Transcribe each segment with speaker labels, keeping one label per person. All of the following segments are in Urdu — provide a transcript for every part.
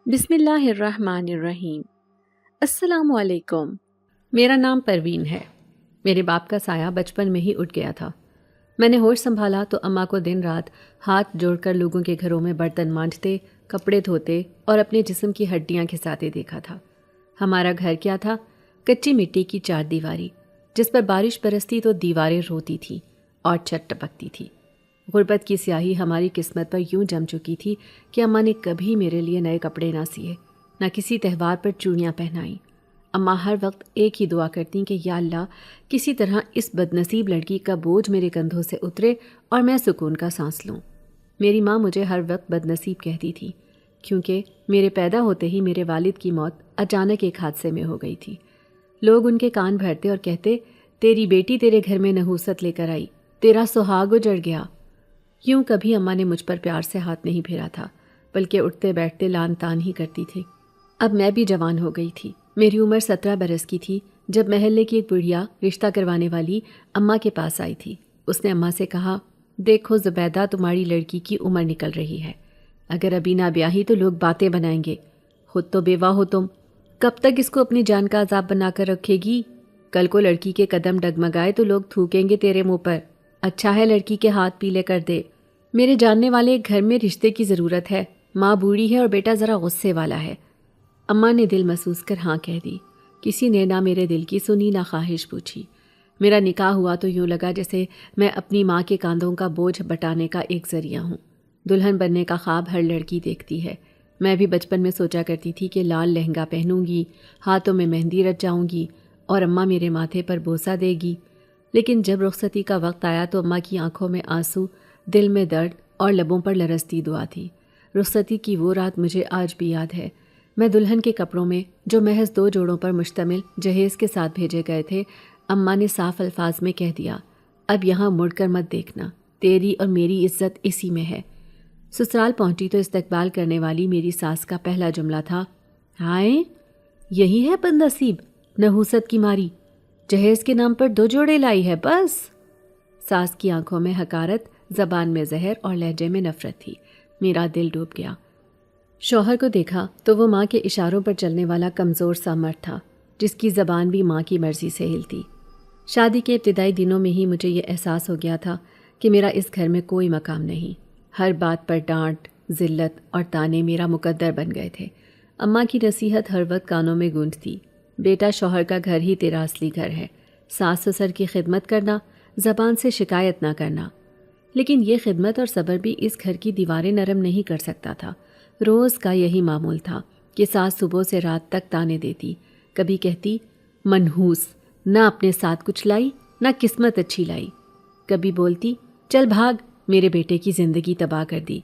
Speaker 1: بسم اللہ الرحمن الرحیم۔ السلام علیکم۔ میرا نام پروین ہے۔ میرے باپ کا سایہ بچپن میں ہی اٹھ گیا تھا۔ میں نے ہوش سنبھالا تو اماں کو دن رات ہاتھ جوڑ کر لوگوں کے گھروں میں برتن مانجتے، کپڑے دھوتے اور اپنے جسم کی ہڈیاں گھساتے دیکھا تھا۔ ہمارا گھر کیا تھا؟ کچی مٹی کی چار دیواری، جس پر بارش برستی تو دیواریں روتی تھیں اور چھت ٹپکتی تھی۔ غربت کی سیاہی ہماری قسمت پر یوں جم چکی تھی کہ اماں نے کبھی میرے لیے نئے کپڑے نہ سیے، نہ کسی تہوار پر چوڑیاں پہنائیں۔ اماں ہر وقت ایک ہی دعا کرتیں کہ یا اللہ، کسی طرح اس بد نصیب لڑکی کا بوجھ میرے کندھوں سے اترے اور میں سکون کا سانس لوں۔ میری ماں مجھے ہر وقت بد نصیب کہتی تھی، کیونکہ میرے پیدا ہوتے ہی میرے والد کی موت اچانک ایک حادثے میں ہو گئی تھی۔ لوگ ان کے کان بھرتے اور کہتے، تیری بیٹی تیرے گھر میں نحوست لے کر آئی، تیرا سہاگ اجڑ گیا۔ یوں کبھی اماں نے مجھ پر پیار سے ہاتھ نہیں پھیرا تھا، بلکہ اٹھتے بیٹھتے لان تان ہی کرتی تھی۔ اب میں بھی جوان ہو گئی تھی۔ میری عمر 17 برس کی تھی جب محلے کی ایک بڑھیا رشتہ کروانے والی اماں کے پاس آئی تھی۔ اس نے اماں سے کہا، دیکھو زبیدہ، تمہاری لڑکی کی عمر نکل رہی ہے، اگر ابھی نہ بیاہی تو لوگ باتیں بنائیں گے، خود تو بیوہ ہو تم، کب تک اس کو اپنی جان کا عذاب بنا کر رکھے گی؟ کل کو لڑکی کے قدم ڈگمگائے تو لوگ تھوکیں گے تیرے منہ پر۔ اچھا ہے لڑکی کے ہاتھ پیلے کر دے۔ میرے جاننے والے ایک گھر میں رشتے کی ضرورت ہے، ماں بوڑھی ہے اور بیٹا ذرا غصے والا ہے۔ اماں نے دل محسوس کر ہاں کہہ دی۔ کسی نے نہ میرے دل کی سنی نہ خواہش پوچھی۔ میرا نکاح ہوا تو یوں لگا جیسے میں اپنی ماں کے کاندھوں کا بوجھ بٹانے کا ایک ذریعہ ہوں۔ دلہن بننے کا خواب ہر لڑکی دیکھتی ہے۔ میں بھی بچپن میں سوچا کرتی تھی کہ لال لہنگا پہنوں گی، ہاتھوں میں مہندی رچ جاؤں گی اور اماں میرے ماتھے پر بوسہ دے گی۔ لیکن جب رخصتی کا وقت آیا تو اماں کی آنکھوں میں آنسو، دل میں درد اور لبوں پر لرزتی دعا تھی۔ رخصتی کی وہ رات مجھے آج بھی یاد ہے۔ میں دلہن کے کپڑوں میں، جو محض 2 جوڑوں پر مشتمل جہیز کے ساتھ بھیجے گئے تھے، اماں نے صاف الفاظ میں کہہ دیا، اب یہاں مڑ کر مت دیکھنا، تیری اور میری عزت اسی میں ہے۔ سسرال پہنچی تو استقبال کرنے والی میری ساس کا پہلا جملہ تھا، ہائے، یہی ہے بد نصیب، نحوست کی ماری، جہیز کے نام پر 2 جوڑے لائی ہے بس۔ ساس کی آنکھوں میں حقارت، زبان میں زہر اور لہجے میں نفرت تھی۔ میرا دل ڈوب گیا۔ شوہر کو دیکھا تو وہ ماں کے اشاروں پر چلنے والا کمزور سا مرد تھا، جس کی زبان بھی ماں کی مرضی سے ہلتی۔ شادی کے ابتدائی دنوں میں ہی مجھے یہ احساس ہو گیا تھا کہ میرا اس گھر میں کوئی مقام نہیں۔ ہر بات پر ڈانٹ، ذلت اور طعنے میرا مقدر بن گئے تھے۔ اماں کی نصیحت ہر وقت کانوں میں گونجتی، بیٹا، شوہر کا گھر ہی تیرا اصلی گھر ہے، ساس سسر کی خدمت کرنا، زبان سے شکایت نہ کرنا۔ لیکن یہ خدمت اور صبر بھی اس گھر کی دیواریں نرم نہیں کر سکتا تھا۔ روز کا یہی معمول تھا کہ ساس صبح سے رات تک طعنے دیتی، کبھی کہتی، منحوس، نہ اپنے ساتھ کچھ لائی نہ قسمت اچھی لائی، کبھی بولتی، چل بھاگ، میرے بیٹے کی زندگی تباہ کر دی۔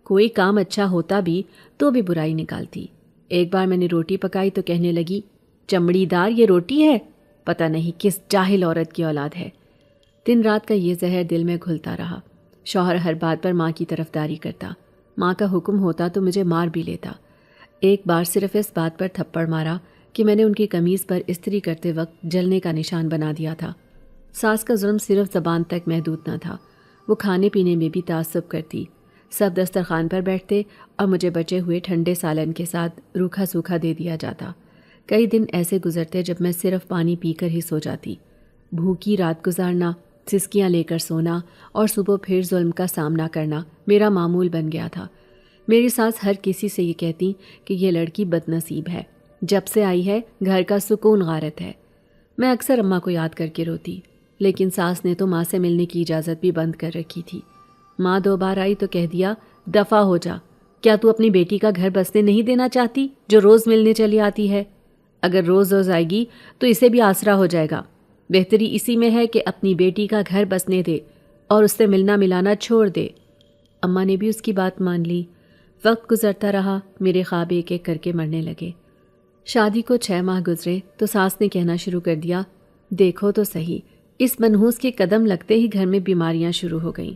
Speaker 1: کوئی کام اچھا ہوتا بھی تو بھی برائی نکالتی۔ ایک بار میں نے روٹی پکائی تو کہنے لگی، چمڑی دار یہ روٹی ہے، پتہ نہیں کس جاہل عورت کی اولاد ہے۔ دن رات کا یہ زہر دل میں گھلتا رہا۔ شوہر ہر بات پر ماں کی طرفداری کرتا، ماں کا حکم ہوتا تو مجھے مار بھی لیتا۔ ایک بار صرف اس بات پر تھپڑ مارا کہ میں نے ان کی قمیض پر استری کرتے وقت جلنے کا نشان بنا دیا تھا۔ ساس کا ظلم صرف زبان تک محدود نہ تھا، وہ کھانے پینے میں بھی تعصب کرتی۔ سب دسترخوان پر بیٹھتے اور مجھے بچے ہوئے ٹھنڈے سالن کے ساتھ روکھا سوکھا دے دیا جاتا۔ کئی دن ایسے گزرتے جب میں صرف پانی پی کر ہی سو جاتی۔ بھوکی رات گزارنا، سسکیاں لے کر سونا اور صبح پھر ظلم کا سامنا کرنا میرا معمول بن گیا تھا۔ میری ساس ہر کسی سے یہ کہتی کہ یہ لڑکی بد نصیب ہے، جب سے آئی ہے گھر کا سکون غارت ہے۔ میں اکثر اماں کو یاد کر کے روتی، لیکن ساس نے تو ماں سے ملنے کی اجازت بھی بند کر رکھی تھی۔ ماں 2 بار آئی تو کہہ دیا، دفع ہو جا، کیا تو اپنی بیٹی کا گھر بسنے نہیں دینا چاہتی جو روز ملنے چلی آتی ہے؟ اگر روز روز آئے گی تو اسے بھی آسرا ہو جائے گا۔ بہتری اسی میں ہے کہ اپنی بیٹی کا گھر بسنے دے اور اس سے ملنا ملانا چھوڑ دے۔ اماں نے بھی اس کی بات مان لی۔ وقت گزرتا رہا، میرے خواب ایک ایک کر کے مرنے لگے۔ شادی کو 6 ماہ گزرے تو ساس نے کہنا شروع کر دیا، دیکھو تو صحیح، اس منحوس کے قدم لگتے ہی گھر میں بیماریاں شروع ہو گئیں۔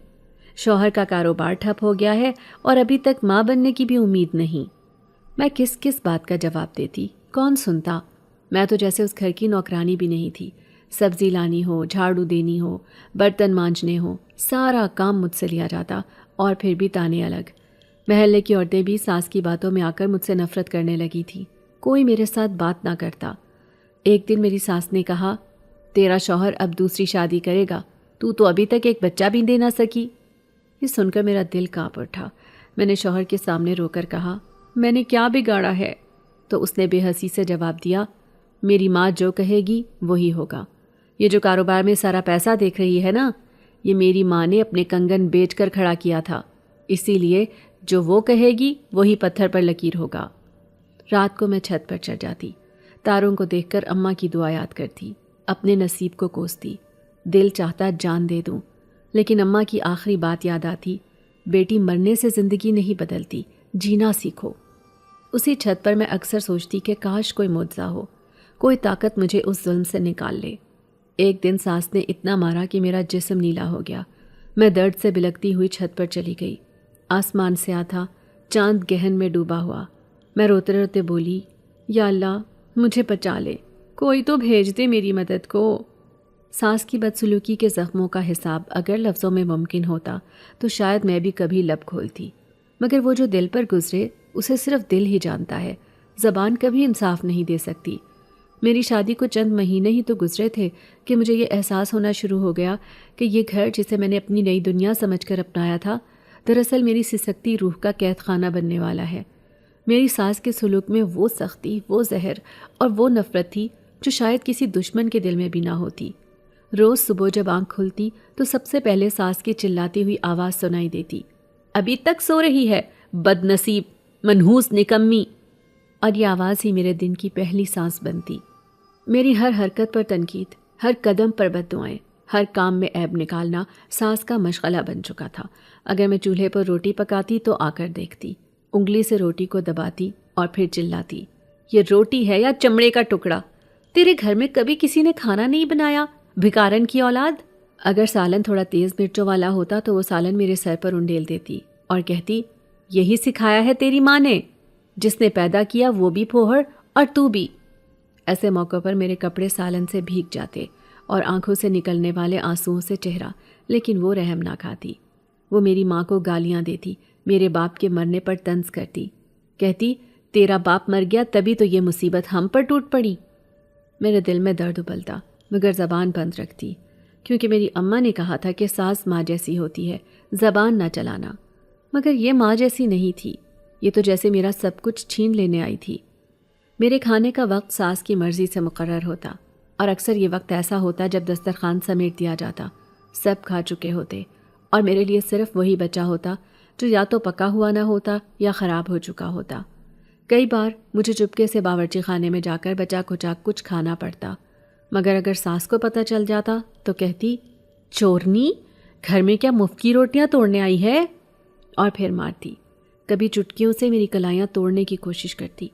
Speaker 1: شوہر کا کاروبار ٹھپ ہو گیا ہے اور ابھی تک ماں بننے کی بھی امید نہیں۔ میں کس کس بات کا جواب دیتی؟ کون سنتا؟ میں تو جیسے اس گھر کی نوکرانی بھی نہیں تھی۔ سبزی لانی ہو، جھاڑو دینی ہو، برتن مانجنے ہو، سارا کام مجھ سے لیا جاتا اور پھر بھی طعنے الگ۔ محلے کی عورتیں بھی ساس کی باتوں میں آ کر مجھ سے نفرت کرنے لگی تھی. کوئی میرے ساتھ بات نہ کرتا. ایک دن میری ساس نے کہا, تیرا شوہر اب دوسری شادی کرے گا, تو ابھی تک ایک بچہ بھی دے نہ سکی. یہ سن کر میرا دل کانپ اٹھا. میں نے شوہر کے سامنے رو کر کہا, میں نے کیا بگاڑا ہے؟ تو اس نے بے حسی سے جواب دیا, میری ماں جو کہے گی وہی ہوگا. یہ جو کاروبار میں سارا پیسہ دیکھ رہی ہے نا, یہ میری ماں نے اپنے کنگن بیچ کر کھڑا کیا تھا, اسی لیے جو وہ کہے گی وہی پتھر پر لکیر ہوگا. رات کو میں چھت پر چڑھ جاتی, تاروں کو دیکھ کر اماں کی دعا یاد کرتی, اپنے نصیب کو کوستی. دل چاہتا جان دے دوں, لیکن اماں کی آخری بات یاد آتی, بیٹی مرنے سے زندگی نہیں بدلتی, جینا سیکھو. اسی چھت پر میں اکثر سوچتی کہ کاش کوئی معجزہ ہو, کوئی طاقت مجھے اس ظلم سے نکال لے. ایک دن ساس نے اتنا مارا کہ میرا جسم نیلا ہو گیا. میں درد سے بلکتی ہوئی چھت پر چلی گئی. آسمان سیاہ تھا, چاند گہن میں ڈوبا ہوا. میں روتے روتے بولی, یا اللہ مجھے بچا لے, کوئی تو بھیج دے میری مدد کو. ساس کی بدسلوکی کے زخموں کا حساب اگر لفظوں میں ممکن ہوتا تو شاید میں بھی کبھی لب کھولتی, مگر وہ جو دل پر گزرے اسے صرف دل ہی جانتا ہے, زبان کبھی انصاف نہیں دے سکتی. میری شادی کو چند مہینے ہی تو گزرے تھے کہ مجھے یہ احساس ہونا شروع ہو گیا کہ یہ گھر جسے میں نے اپنی نئی دنیا سمجھ کر اپنایا تھا, دراصل میری سسکتی روح کا قید خانہ بننے والا ہے. میری ساس کے سلوک میں وہ سختی, وہ زہر اور وہ نفرت تھی جو شاید کسی دشمن کے دل میں بھی نہ ہوتی. روز صبح جب آنکھ کھلتی تو سب سے پہلے ساس کی چلاتی ہوئی آواز سنائی دیتی, ابھی تک سو رہی ہے, بد نصیب, منحوس نکمی. اور یہ آواز ہی میرے دن کی پہلی سانس بنتی. میری ہر حرکت پر تنقید, ہر قدم پر بددعائیں, ہر کام میں عیب نکالنا ساس کا مشغلہ بن چکا تھا. اگر میں چولہے پر روٹی پکاتی تو آ کر دیکھتی, انگلی سے روٹی کو دباتی اور پھر چلاتی, یہ روٹی ہے یا چمڑے کا ٹکڑا؟ تیرے گھر میں کبھی کسی نے کھانا نہیں بنایا, بھکارن کی اولاد. اگر سالن تھوڑا تیز مرچوں والا ہوتا تو وہ سالن میرے سر پر انڈیل دیتی اور کہتی, یہی سکھایا ہے تیری ماں نے, جس نے پیدا کیا وہ بھی پھوہڑ اور تو بھی. ایسے موقع پر میرے کپڑے سالن سے بھیگ جاتے اور آنکھوں سے نکلنے والے آنسوؤں سے چہرہ, لیکن وہ رحم نہ کھاتی. وہ میری ماں کو گالیاں دیتی, میرے باپ کے مرنے پر طنز کرتی, کہتی, تیرا باپ مر گیا تبھی تو یہ مصیبت ہم پر ٹوٹ پڑی. میرے دل میں درد ابلتا مگر زبان بند رکھتی, کیونکہ میری اماں نے کہا تھا کہ ساس ماں جیسی ہوتی ہے, زبان نہ چلانا. مگر یہ ماں جیسی نہیں تھی, یہ تو جیسے میرا سب کچھ چھین لینے آئی تھی. میرے کھانے کا وقت ساس کی مرضی سے مقرر ہوتا, اور اکثر یہ وقت ایسا ہوتا جب دسترخوان سمیٹ دیا جاتا, سب کھا چکے ہوتے اور میرے لیے صرف وہی بچا ہوتا جو یا تو پکا ہوا نہ ہوتا یا خراب ہو چکا ہوتا. کئی بار مجھے چپکے سے باورچی خانے میں جا کر بچا کچا کچھ کھانا پڑتا, مگر اگر ساس کو پتہ چل جاتا تو کہتی, چورنی, گھر میں کیا مفت کی روٹیاں توڑنے آئی ہے, اور پھر مارتی. کبھی چٹکیوں سے میری کلائیاں توڑنے کی کوشش کرتی,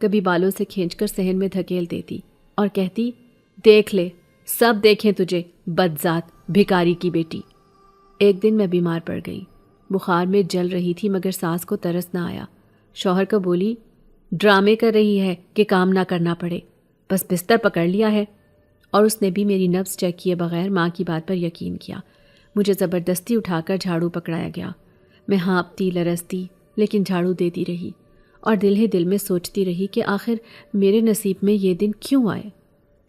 Speaker 1: کبھی بالوں سے کھینچ کر صحن میں دھکیل دیتی اور کہتی, دیکھ لے, سب دیکھیں تجھے, بدذات, بھکاری کی بیٹی. ایک دن میں بیمار پڑ گئی, بخار میں جل رہی تھی مگر ساس کو ترس نہ آیا. شوہر کو بولی, ڈرامے کر رہی ہے کہ کام نہ کرنا پڑے, بس بستر پکڑ لیا ہے. اور اس نے بھی میری نبض چیک کیے بغیر ماں کی بات پر یقین کیا. مجھے زبردستی اٹھا کر جھاڑو پکڑایا گیا. میں ہانپتی لرزتی لیکن جھاڑو دیتی رہی اور دل ہی دل میں سوچتی رہی کہ آخر میرے نصیب میں یہ دن کیوں آئے.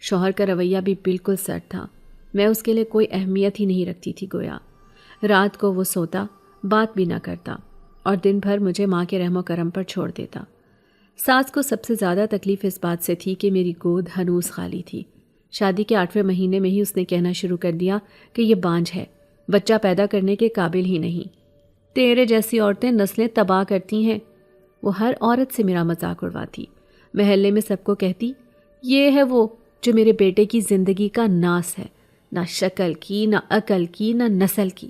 Speaker 1: شوہر کا رویہ بھی بالکل سرد تھا, میں اس کے لیے کوئی اہمیت ہی نہیں رکھتی تھی گویا. رات کو وہ سوتا, بات بھی نہ کرتا اور دن بھر مجھے ماں کے رحم و کرم پر چھوڑ دیتا. ساس کو سب سے زیادہ تکلیف اس بات سے تھی کہ میری گود ہنوز خالی تھی. شادی کے 8ویں مہینے میں ہی اس نے کہنا شروع کر دیا کہ یہ بانجھ ہے, بچہ پیدا کرنے کے قابل ہی نہیں. تیرے جیسی عورتیں نسلیں تباہ کرتی ہیں. وہ ہر عورت سے میرا مذاق اڑواتی, محلے میں سب کو کہتی, یہ ہے وہ جو میرے بیٹے کی زندگی کا ناس ہے, نہ شکل کی, نہ عقل کی, نہ نسل کی,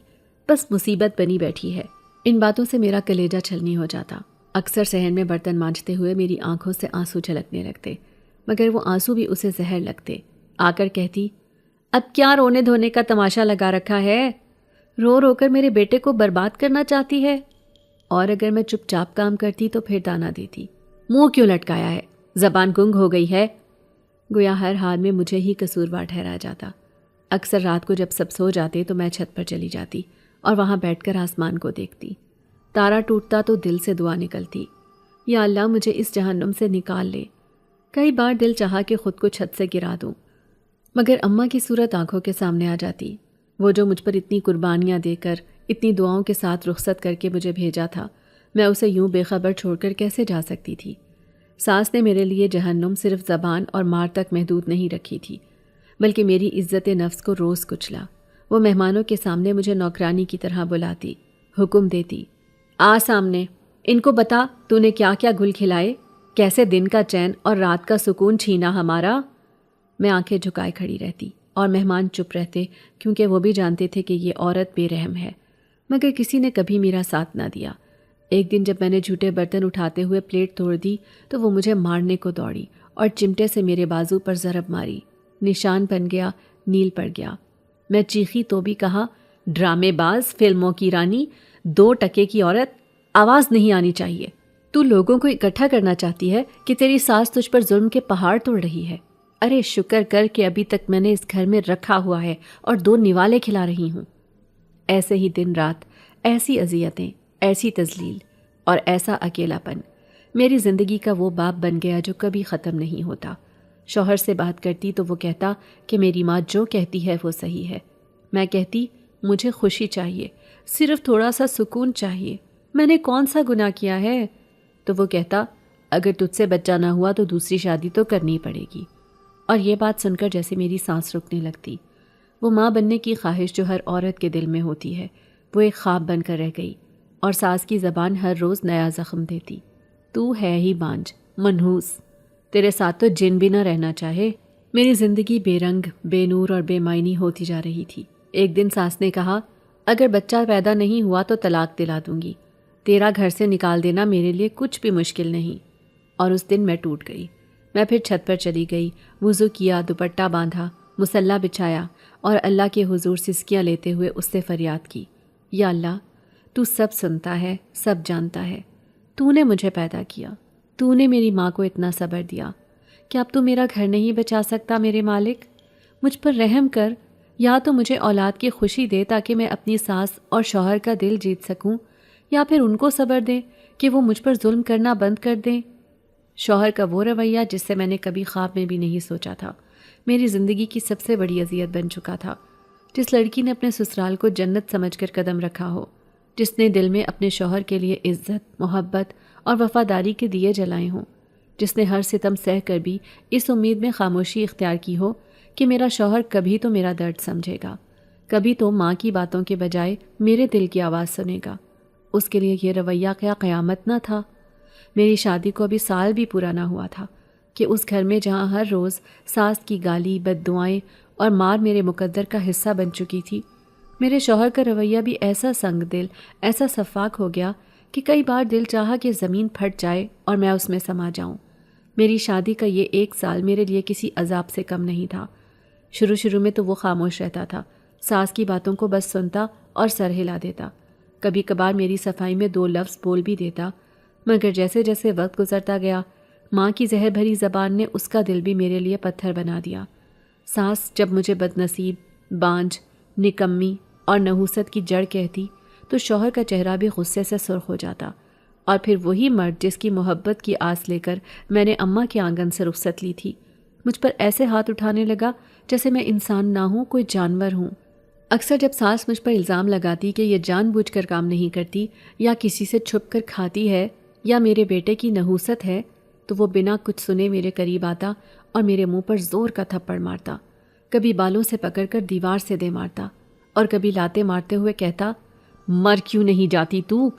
Speaker 1: بس مصیبت بنی بیٹھی ہے. ان باتوں سے میرا کلیجہ چھلنی ہو جاتا. اکثر صحن میں برتن مانجتے ہوئے میری آنکھوں سے آنسو جھلکنے لگتے, مگر وہ آنسو بھی اسے زہر لگتے. آ کر کہتی, اب کیا رونے دھونے کا تماشا لگا رکھا ہے, رو رو کر میرے بیٹے کو برباد کرنا چاہتی ہے. اور اگر میں چپ چاپ کام کرتی تو پھر تانا دیتی, منہ کیوں لٹکایا ہے, زبان گنگ ہو گئی ہے. گویا ہر حال میں مجھے ہی قصوروار ٹھہرایا جاتا. اکثر رات کو جب سب سو جاتے تو میں چھت پر چلی جاتی اور وہاں بیٹھ کر آسمان کو دیکھتی. تارا ٹوٹتا تو دل سے دعا نکلتی، یا اللہ مجھے اس جہنم سے نکال لے۔ کئی بار دل چاہا کہ خود کو چھت سے گرا دوں، مگر اماں کی صورت آنکھوں کے سامنے آ جاتی، وہ جو مجھ پر اتنی قربانیاں دے کر، اتنی دعاؤں کے ساتھ رخصت کر کے مجھے بھیجا تھا، میں اسے یوں بے خبر چھوڑ کر کیسے جا سکتی تھی؟ ساس نے میرے لیے جہنم صرف زبان اور مار تک محدود نہیں رکھی تھی، بلکہ میری عزت نفس کو روز کچلا۔ وہ مہمانوں کے سامنے مجھے نوکرانی کی طرح بلاتی، حکم دیتی، آ سامنے، ان کو بتا تو نے کیا کیا گل کھلائے، کیسے دن کا چین اور رات کا سکون چھینا ہمارا۔ میں آنکھیں جھکائے کھڑی رہتی اور مہمان چپ رہتے، کیونکہ وہ بھی جانتے تھے کہ یہ عورت بے رحم ہے، مگر کسی نے کبھی میرا ساتھ نہ دیا۔ ایک دن جب میں نے جھوٹے برتن اٹھاتے ہوئے پلیٹ توڑ دی تو وہ مجھے مارنے کو دوڑی اور چمٹے سے میرے بازو پر ضرب ماری، نشان بن گیا، نیل پڑ گیا۔ میں چیخی تو بھی کہا، ڈرامے باز، فلموں کی رانی، 2 ٹکے کی عورت، آواز نہیں آنی چاہیے۔ تو لوگوں کو اکٹھا کرنا چاہتی ہے کہ تیری ساس تجھ پر ظلم کے پہاڑ توڑ رہی ہے؟ ارے شکر کر کہ ابھی تک میں نے اس گھر میں رکھا ہوا ہے اور 2 نوالے کھلا رہی ہوں۔ ایسے ہی دن رات، ایسی اذیتیں، ایسی تذلیل اور ایسا اکیلا پن میری زندگی کا وہ باب بن گیا جو کبھی ختم نہیں ہوتا۔ شوہر سے بات کرتی تو وہ کہتا کہ میری ماں جو کہتی ہے وہ صحیح ہے۔ میں کہتی مجھے خوشی چاہیے، صرف تھوڑا سا سکون چاہیے، میں نے کون سا گناہ کیا ہے؟ تو وہ کہتا اگر تجھ سے بچہ نہ ہوا تو دوسری شادی تو کرنی پڑے گی۔ اور یہ بات سن کر جیسے میری سانس رکنے لگتی۔ وہ ماں بننے کی خواہش جو ہر عورت کے دل میں ہوتی ہے، وہ ایک خواب بن کر رہ گئی، اور ساس کی زبان ہر روز نیا زخم دیتی۔ تو ہے ہی بانج، منحوس، تیرے ساتھ تو جن بھی نہ رہنا چاہے۔ میری زندگی بے رنگ، بے نور اور بے معنی ہوتی جا رہی تھی۔ ایک دن ساس نے کہا، اگر بچہ پیدا نہیں ہوا تو طلاق دلا دوں گی، تیرا گھر سے نکال دینا میرے لیے کچھ بھی مشکل نہیں۔ اور اس دن میں ٹوٹ گئی۔ میں پھر چھت پر چلی گئی، وضو کیا، دوپٹہ باندھا، مصلی بچھایا اور اللہ کے حضور سسکیاں لیتے ہوئے اس سے فریاد کی، یا اللہ تو سب سنتا ہے، سب جانتا ہے، تو نے مجھے پیدا کیا، تو نے میری ماں کو اتنا صبر دیا، کیا اب تو میرا گھر نہیں بچا سکتا میرے مالک؟ مجھ پر رحم کر، یا تو مجھے اولاد کی خوشی دے تاکہ میں اپنی ساس اور شوہر کا دل جیت سکوں، یا پھر ان کو صبر دے کہ وہ مجھ پر ظلم کرنا بند کر دیں۔ شوہر کا وہ رویہ جس سے میں نے کبھی خواب میں بھی نہیں سوچا تھا، میری زندگی کی سب سے بڑی اذیت بن چکا تھا۔ جس لڑکی نے اپنے سسرال کو جنت سمجھ کر قدم رکھا ہو، جس نے دل میں اپنے شوہر کے لیے عزت، محبت اور وفاداری کے دیے جلائے ہوں، جس نے ہر ستم سہ کر بھی اس امید میں خاموشی اختیار کی ہو کہ میرا شوہر کبھی تو میرا درد سمجھے گا، کبھی تو ماں کی باتوں کے بجائے میرے دل کی آواز سنے گا، اس کے لیے یہ رویہ کیا قیامت نہ تھا؟ میری شادی کو ابھی سال بھی پورا نہ ہوا تھا کہ اس گھر میں جہاں ہر روز ساس کی گالی، بد دعائیں اور مار میرے مقدر کا حصہ بن چکی تھی، میرے شوہر کا رویہ بھی ایسا سنگ دل، ایسا شفاق ہو گیا کہ کئی بار دل چاہا کہ زمین پھٹ جائے اور میں اس میں سما جاؤں۔ میری شادی کا یہ 1 سال میرے لیے کسی عذاب سے کم نہیں تھا۔ شروع میں تو وہ خاموش رہتا تھا، ساس کی باتوں کو بس سنتا اور سر ہلا دیتا، کبھی کبھار میری صفائی میں 2 لفظ بول بھی دیتا، مگر جیسے جیسے وقت گزرتا گیا، ماں کی زہر بھری زبان نے اس کا دل بھی میرے لیے پتھر بنا دیا۔ ساس جب مجھے بد نصیب، بانج، نکمی اور نحوست کی جڑ کہتی تو شوہر کا چہرہ بھی غصے سے سرخ ہو جاتا، اور پھر وہی مرد جس کی محبت کی آس لے کر میں نے اماں کے آنگن سے رخصت لی تھی، مجھ پر ایسے ہاتھ اٹھانے لگا جیسے میں انسان نہ ہوں، کوئی جانور ہوں۔ اکثر جب ساس مجھ پر الزام لگاتی کہ یہ جان بوجھ کر کام نہیں کرتی، یا کسی سے چھپ کر کھاتی ہے، یا میرے بیٹے کی نحوست ہے، تو وہ بنا کچھ سنے میرے قریب آتا اور میرے منہ پر زور کا تھپڑ مارتا، کبھی بالوں سے پکڑ کر دیوار سے دے مارتا، اور کبھی لاتے مارتے ہوئے کہتا، مر کیوں نہیں جاتی تو؟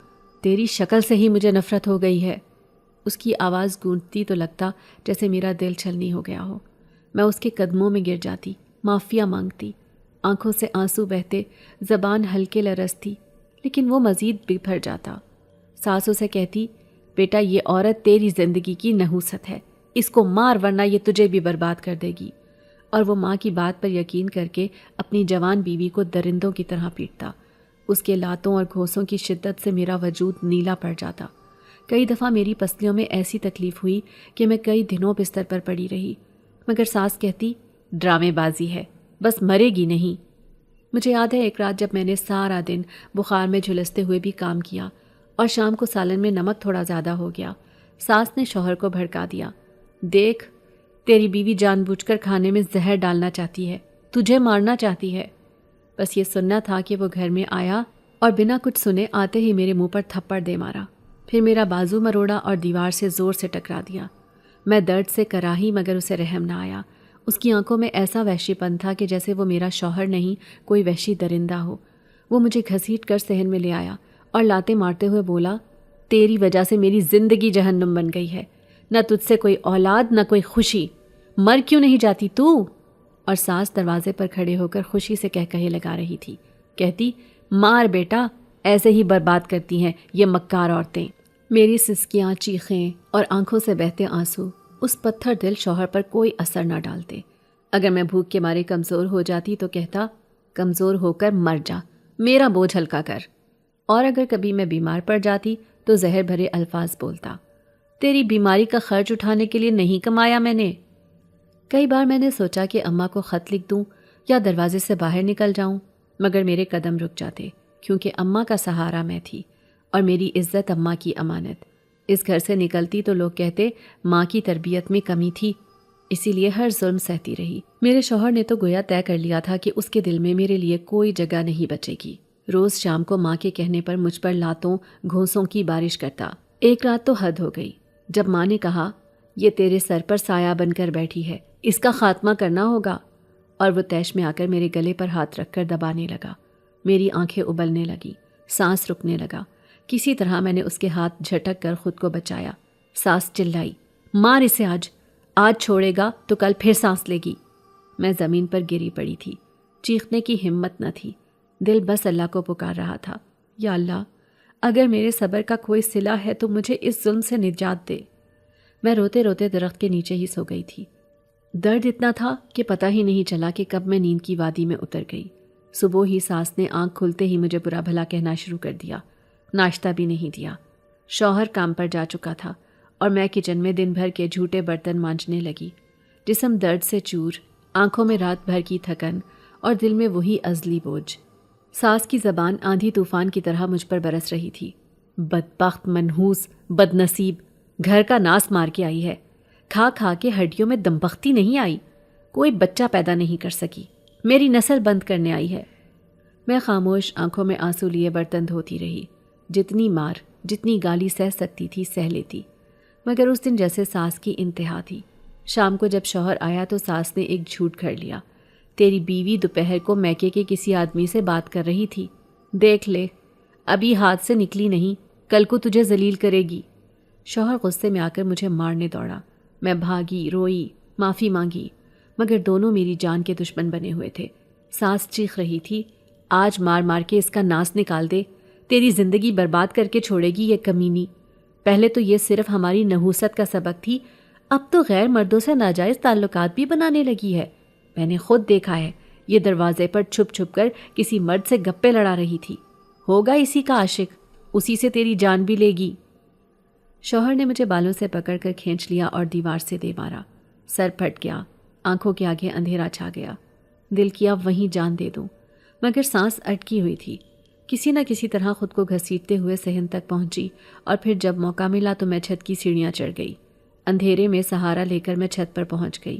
Speaker 1: تیری شکل سے ہی مجھے نفرت ہو گئی ہے۔ اس کی آواز گونجتی تو لگتا جیسے میرا دل چھلنی ہو گیا ہو۔ میں اس کے قدموں میں گر جاتی، معافیا مانگتی، آنکھوں سے آنسو بہتے، زبان ہلکے لرزتی، لیکن وہ مزید بگھر جاتا۔ ساس اسے کہتی، بیٹا یہ عورت تیری زندگی کی نحوست ہے، اس کو مار ورنہ یہ تجھے بھی برباد کر دے گی۔ اور وہ ماں کی بات پر یقین کر کے اپنی جوان بیوی کو درندوں کی طرح پیٹتا۔ اس کے لاتوں اور گھوسوں کی شدت سے میرا وجود نیلا پڑ جاتا۔ کئی دفعہ میری پسلیوں میں ایسی تکلیف ہوئی کہ میں کئی دنوں بستر پر پڑی رہی، مگر ساس کہتی، ڈرامے بازی ہے، بس مرے گی نہیں۔ مجھے یاد ہے ایک رات جب میں نے سارا دن بخار میں جھلستے ہوئے بھی کام کیا اور شام کو سالن میں نمک تھوڑا زیادہ ہو گیا۔ ساس نے شوہر کو بھڑکا دیا، دیکھ تیری بیوی جان بوجھ کر کھانے میں زہر ڈالنا چاہتی ہے، تجھے مارنا چاہتی ہے۔ بس یہ سننا تھا کہ وہ گھر میں آیا اور بنا کچھ سنے آتے ہی میرے منہ پر تھپڑ دے مارا، پھر میرا بازو مروڑا اور دیوار سے زور سے ٹکرا دیا۔ میں درد سے کراہی مگر اسے رحم نہ آیا۔ اس کی آنکھوں میں ایسا وحشی پن تھا کہ جیسے وہ میرا شوہر نہیں کوئی وحشی درندہ ہو۔ وہ مجھے گھسیٹ کر صحن میں لے آیا اور لاتے مارتے ہوئے بولا، تیری وجہ سے میری زندگی جہنم بن گئی ہے، نہ تجھ سے کوئی اولاد نہ کوئی خوشی، مر کیوں نہیں جاتی تو؟ اور ساس دروازے پر کھڑے ہو کر خوشی سے کہے لگا رہی تھی، کہتی، مار بیٹا، ایسے ہی برباد کرتی ہیں یہ مکار عورتیں۔ میری سسکیاں، چیخیں اور آنکھوں سے بہتے آنسو اس پتھر دل شوہر پر کوئی اثر نہ ڈالتے۔ اگر میں بھوک کے مارے کمزور ہو جاتی تو کہتا، کمزور ہو کر مر جا، میرا بوجھ ہلکا کر۔ اور اگر کبھی میں بیمار پڑ جاتی تو زہر بھرے الفاظ بولتا، تیری بیماری کا خرچ اٹھانے کے لیے نہیں کمایا میں نے۔ کئی بار میں نے سوچا کہ اماں کو خط لکھ دوں یا دروازے سے باہر نکل جاؤں، مگر میرے قدم رک جاتے، کیونکہ اماں کا سہارا میں تھی اور میری عزت اماں کی امانت۔ اس گھر سے نکلتی تو لوگ کہتے ماں کی تربیت میں کمی تھی، اسی لیے ہر ظلم سہتی رہی۔ میرے شوہر نے تو گویا طے کر لیا تھا کہ اس کے دل میں میرے لیے کوئی جگہ نہیں بچے گی۔ روز شام کو ماں کے کہنے پر مجھ پر لاتوں گھونسوں کی بارش کرتا۔ ایک رات تو حد ہو گئی جب ماں نے کہا، یہ تیرے سر پر سایہ بن کر بیٹھی ہے، اس کا خاتمہ کرنا ہوگا، اور وہ تیش میں آ کر میرے گلے پر ہاتھ رکھ کر دبانے لگا۔ میری آنکھیں ابلنے لگی، سانس رکنے لگا۔ کسی طرح میں نے اس کے ہاتھ جھٹک کر خود کو بچایا۔ ساس چلائی، مار اسے، آج چھوڑے گا تو کل پھر سانس لے گی۔ میں زمین پر گری پڑی تھی، چیخنے کی ہمت نہ تھی، دل بس اللہ کو پکار رہا تھا، یا اللہ اگر میرے صبر کا کوئی صلہ ہے تو مجھے اس ظلم سے نجات دے۔ میں روتے روتے درخت کے نیچے ہی سو گئی تھی۔ درد اتنا تھا کہ پتہ ہی نہیں چلا کہ کب میں نیند کی وادی میں اتر گئی۔ صبح ہی ساس نے آنکھ کھلتے ہی مجھے برا بھلا کہنا شروع کر دیا، ناشتہ بھی نہیں دیا۔ شوہر کام پر جا چکا تھا اور میں کچن میں دن بھر کے جھوٹے برتن مانجنے لگی۔ جسم درد سے چور، آنکھوں میں رات بھر کی تھکن اور دل میں وہی ازلی بوجھ۔ ساس کی زبان آندھی طوفان کی طرح مجھ پر برس رہی تھی، بدبخت، منحوس، بد نصیب، گھر کا ناس مار کے آئی ہے، کھا کھا کے ہڈیوں میں دمبختی نہیں آئی، کوئی بچہ پیدا نہیں کر سکی، میری نسل بند کرنے آئی ہے۔ میں خاموش آنکھوں میں آنسو لیے برتن دھوتی رہی، جتنی مار جتنی گالی سہ سکتی تھی سہ لیتی، مگر اس دن جیسے ساس کی انتہا تھی۔ شام کو جب شوہر آیا تو ساس نے ایک جھوٹ گھڑ لیا، تیری بیوی دوپہر کو میکے کے کسی آدمی سے بات کر رہی تھی، دیکھ لے ابھی ہاتھ سے نکلی نہیں، کل کو تجھے ذلیل کرے گی۔ شوہر غصے میں آ کر مجھے مارنے دوڑا، میں بھاگی، روئی، معافی مانگی، مگر دونوں میری جان کے دشمن بنے ہوئے تھے۔ ساس چیخ رہی تھی، آج مار مار کے اس کا ناس نکال دے، تیری زندگی برباد کر کے چھوڑے گی یہ کمینی۔ پہلے تو یہ صرف ہماری نحوست کا سبق تھی، اب تو غیر مردوں سے ناجائز تعلقات بھی بنانے لگی ہے۔ میں نے خود دیکھا ہے، یہ دروازے پر چھپ چھپ کر کسی مرد سے گپے لڑا رہی تھی، ہوگا اسی کا عاشق، اسی سے تیری جان بھی لے گی۔ شوہر نے مجھے بالوں سے پکڑ کر کھینچ لیا اور دیوار سے دے مارا، سر پھٹ گیا، آنکھوں کے آگے اندھیرا چھا گیا۔ دل کیا وہیں جان دے دوں، مگر سانس اٹکی ہوئی تھی۔ کسی نہ کسی طرح خود کو گھسیٹتے ہوئے صحن تک پہنچی، اور پھر جب موقع ملا تو میں چھت کی سیڑھیاں چڑھ گئی۔ اندھیرے میں سہارا لے کر میں چھت پر پہنچ گئی۔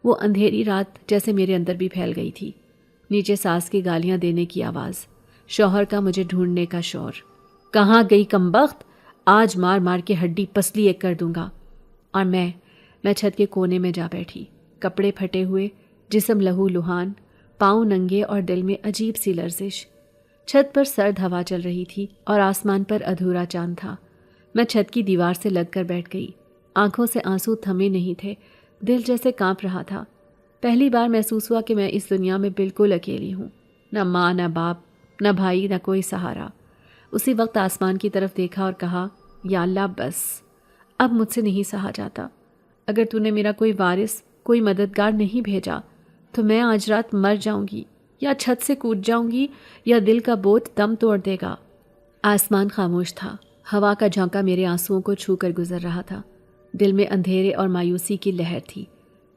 Speaker 1: وہ اندھیری رات جیسے میرے اندر بھی پھیل گئی تھی۔ نیچے ساس کی گالیاں دینے کی آواز، شوہر کا مجھے ڈھونڈنے کا شور، کہاں گئی کمبخت، آج مار مار کے ہڈی پسلی ایک کر دوں گا۔ اور میں چھت کے کونے میں جا بیٹھی، کپڑے پھٹے ہوئے، جسم لہو لہان، پاؤں ننگے اور دل میں عجیب سی لرزش۔ چھت پر سرد ہوا چل رہی تھی اور آسمان پر ادھورا چاند تھا۔ میں چھت کی دیوار سے لگ کر بیٹھ گئی، آنکھوں سے آنسو تھمے نہیں تھے، دل جیسے کانپ رہا تھا۔ پہلی بار محسوس ہوا کہ میں اس دنیا میں بالکل اکیلی ہوں، نہ ماں، نہ باپ، نہ بھائی، نہ کوئی سہارا۔ اسی وقت آسمان کی طرف دیکھا اور کہا، یا اللہ بس، اب مجھ سے نہیں سہا جاتا، اگر تو نے میرا کوئی وارث، کوئی مددگار نہیں بھیجا تو میں آج رات مر جاؤں گی، یا چھت سے کود جاؤں گی، یا دل کا بوجھ دم توڑ دے گا۔ آسمان خاموش تھا، ہوا کا جھونکا میرے آنسوؤں کو چھو کر گزر رہا تھا، دل میں اندھیرے اور مایوسی کی لہر تھی۔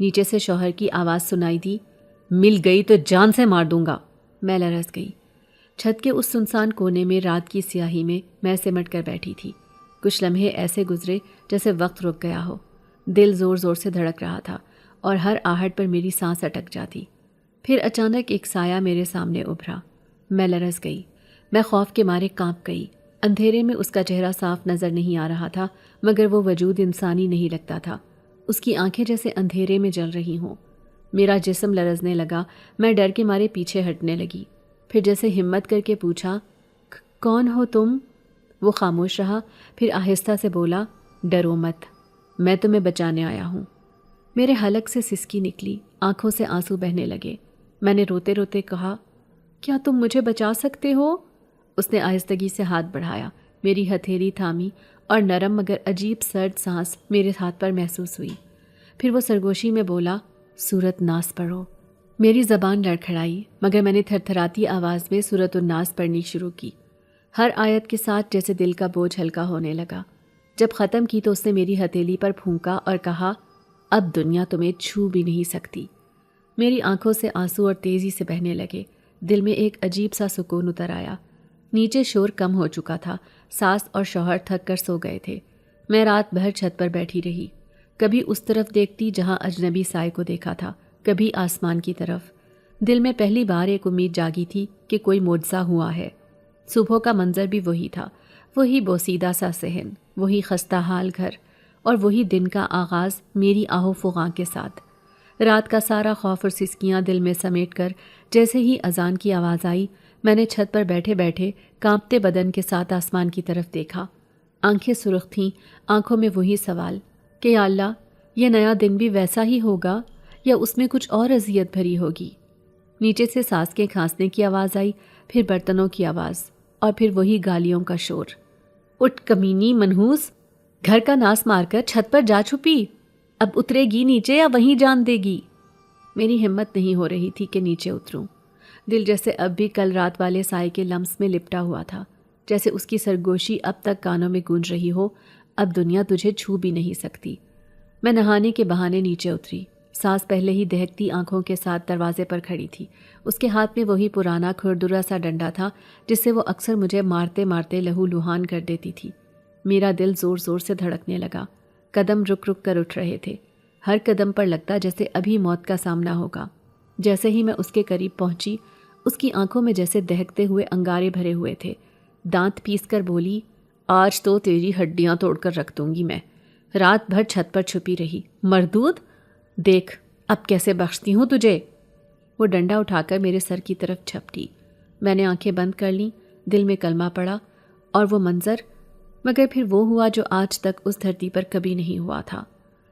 Speaker 1: نیچے سے شوہر کی آواز سنائی دی، مل گئی تو جان سے مار دوں گا۔ میں لرز گئی، چھت کے اس سنسان کونے میں رات کی سیاہی میں سمٹ کر بیٹھی تھی۔ کچھ لمحے ایسے گزرے جیسے وقت رک گیا ہو۔ دل زور زور سے دھڑک رہا تھا اور ہر آہٹ پر میری سانس اٹک جاتی۔ پھر اچانک ایک سایہ میرے سامنے ابھرا۔ میں لرز گئی، میں خوف کے مارے کانپ گئی۔ اندھیرے میں اس کا چہرہ صاف نظر نہیں آ رہا تھا، مگر وہ وجود انسانی نہیں لگتا تھا۔ اس کی آنکھیں جیسے اندھیرے میں جل رہی ہوں۔ میرا جسم لرزنے لگا، میں ڈر کے مارے پیچھے ہٹنے لگی۔ پھر جیسے ہمت کر کے پوچھا، کون ہو تم؟ وہ خاموش رہا، پھر آہستہ سے بولا، ڈرو مت، میں تمہیں بچانے آیا ہوں۔ میرے حلق سے سسکی نکلی، آنکھوں سے آنسو بہنے لگے۔ میں نے روتے روتے کہا، کیا تم مجھے بچا سکتے ہو؟ اس نے آہستگی سے ہاتھ بڑھایا، میری ہتھیلی تھامی اور نرم مگر عجیب سرد سانس میرے ہاتھ پر محسوس ہوئی۔ پھر وہ سرگوشی میں بولا، سورۃ الناس پڑھو۔ میری زبان لڑکھڑائی، مگر میں نے تھر تھراتی آواز میں سورۃ الناس پڑھنی شروع کی۔ ہر آیت کے ساتھ جیسے دل کا بوجھ ہلکا ہونے لگا۔ جب ختم کی تو اس نے میری ہتھیلی پر پھونکا اور کہا، اب دنیا تمہیں چھو بھی نہیں سکتی۔ میری آنکھوں سے آنسو اور تیزی سے بہنے لگے۔ دل میں ایک عجیب سا سکون اتر آیا۔ نیچے شور کم ہو چکا تھا، ساس اور شوہر تھک کر سو گئے تھے۔ میں رات بھر چھت پر بیٹھی رہی، کبھی اس طرف دیکھتی جہاں اجنبی سائے کو دیکھا تھا، کبھی آسمان کی طرف۔ دل میں پہلی بار ایک امید جاگی تھی کہ کوئی معجزہ ہوا ہے۔ صبح کا منظر بھی وہی تھا، وہی بوسیدہ سا صحن، وہی خستہ حال گھر، اور وہی دن کا آغاز میری آہو فغاں کے ساتھ۔ رات کا سارا خوف اور سسکیاں دل میں سمیٹ کر جیسے ہی اذان کی آواز آئی، میں نے چھت پر بیٹھے بیٹھے کانپتے بدن کے ساتھ آسمان کی طرف دیکھا۔ آنکھیں سرخ تھیں، آنکھوں میں وہی سوال کہ یا اللہ، یہ نیا دن بھی ویسا ہی ہوگا یا اس میں کچھ اور اذیت بھری ہوگی؟ نیچے سے ساس کے کھانسنے کی آواز آئی، پھر برتنوں کی آواز، اور پھر وہی گالیوں کا شور۔ اٹھ کمینی منحوس، گھر کا ناس مار کر چھت پر جا چھپی، اب اترے گی نیچے یا وہیں جان دے گی؟ میری ہمت نہیں ہو رہی تھی کہ نیچے اتروں۔ دل جیسے اب بھی کل رات والے سائے کے لمس میں لپٹا ہوا تھا، جیسے اس کی سرگوشی اب تک کانوں میں گونج رہی ہو، اب دنیا تجھے چھو بھی نہیں سکتی۔ میں نہانے کے بہانے نیچے اتری۔ ساس پہلے ہی دہکتی آنکھوں کے ساتھ دروازے پر کھڑی تھی۔ اس کے ہاتھ میں وہی پرانا کھردرا سا ڈنڈا تھا جس سے وہ اکثر مجھے مارتے مارتے لہو لہان کر دیتی تھی۔ میرا دل زور زور سے دھڑکنے لگا، قدم رک رک کر اٹھ رہے تھے۔ ہر قدم پر لگتا جیسے ابھی موت کا سامنا ہوگا۔ جیسے ہی میں اس کے قریب پہنچی، اس کی آنکھوں میں جیسے دہکتے ہوئے انگارے بھرے ہوئے تھے۔ دانت پیس کر بولی، آج تو تیری ہڈیاں توڑ کر رکھ دوں گی میں۔ رات بھر چھت پر چھپی رہی، مردود، دیکھ اب کیسے بخشتی ہوں تجھے۔ وہ ڈنڈا اٹھا کر میرے سر کی طرف جھپٹی۔ میں نے آنکھیں بند کر لیں، دل میں کلمہ پڑا، اور وہ منظر، مگر پھر وہ ہوا جو آج تک اس دھرتی پر کبھی نہیں ہوا تھا۔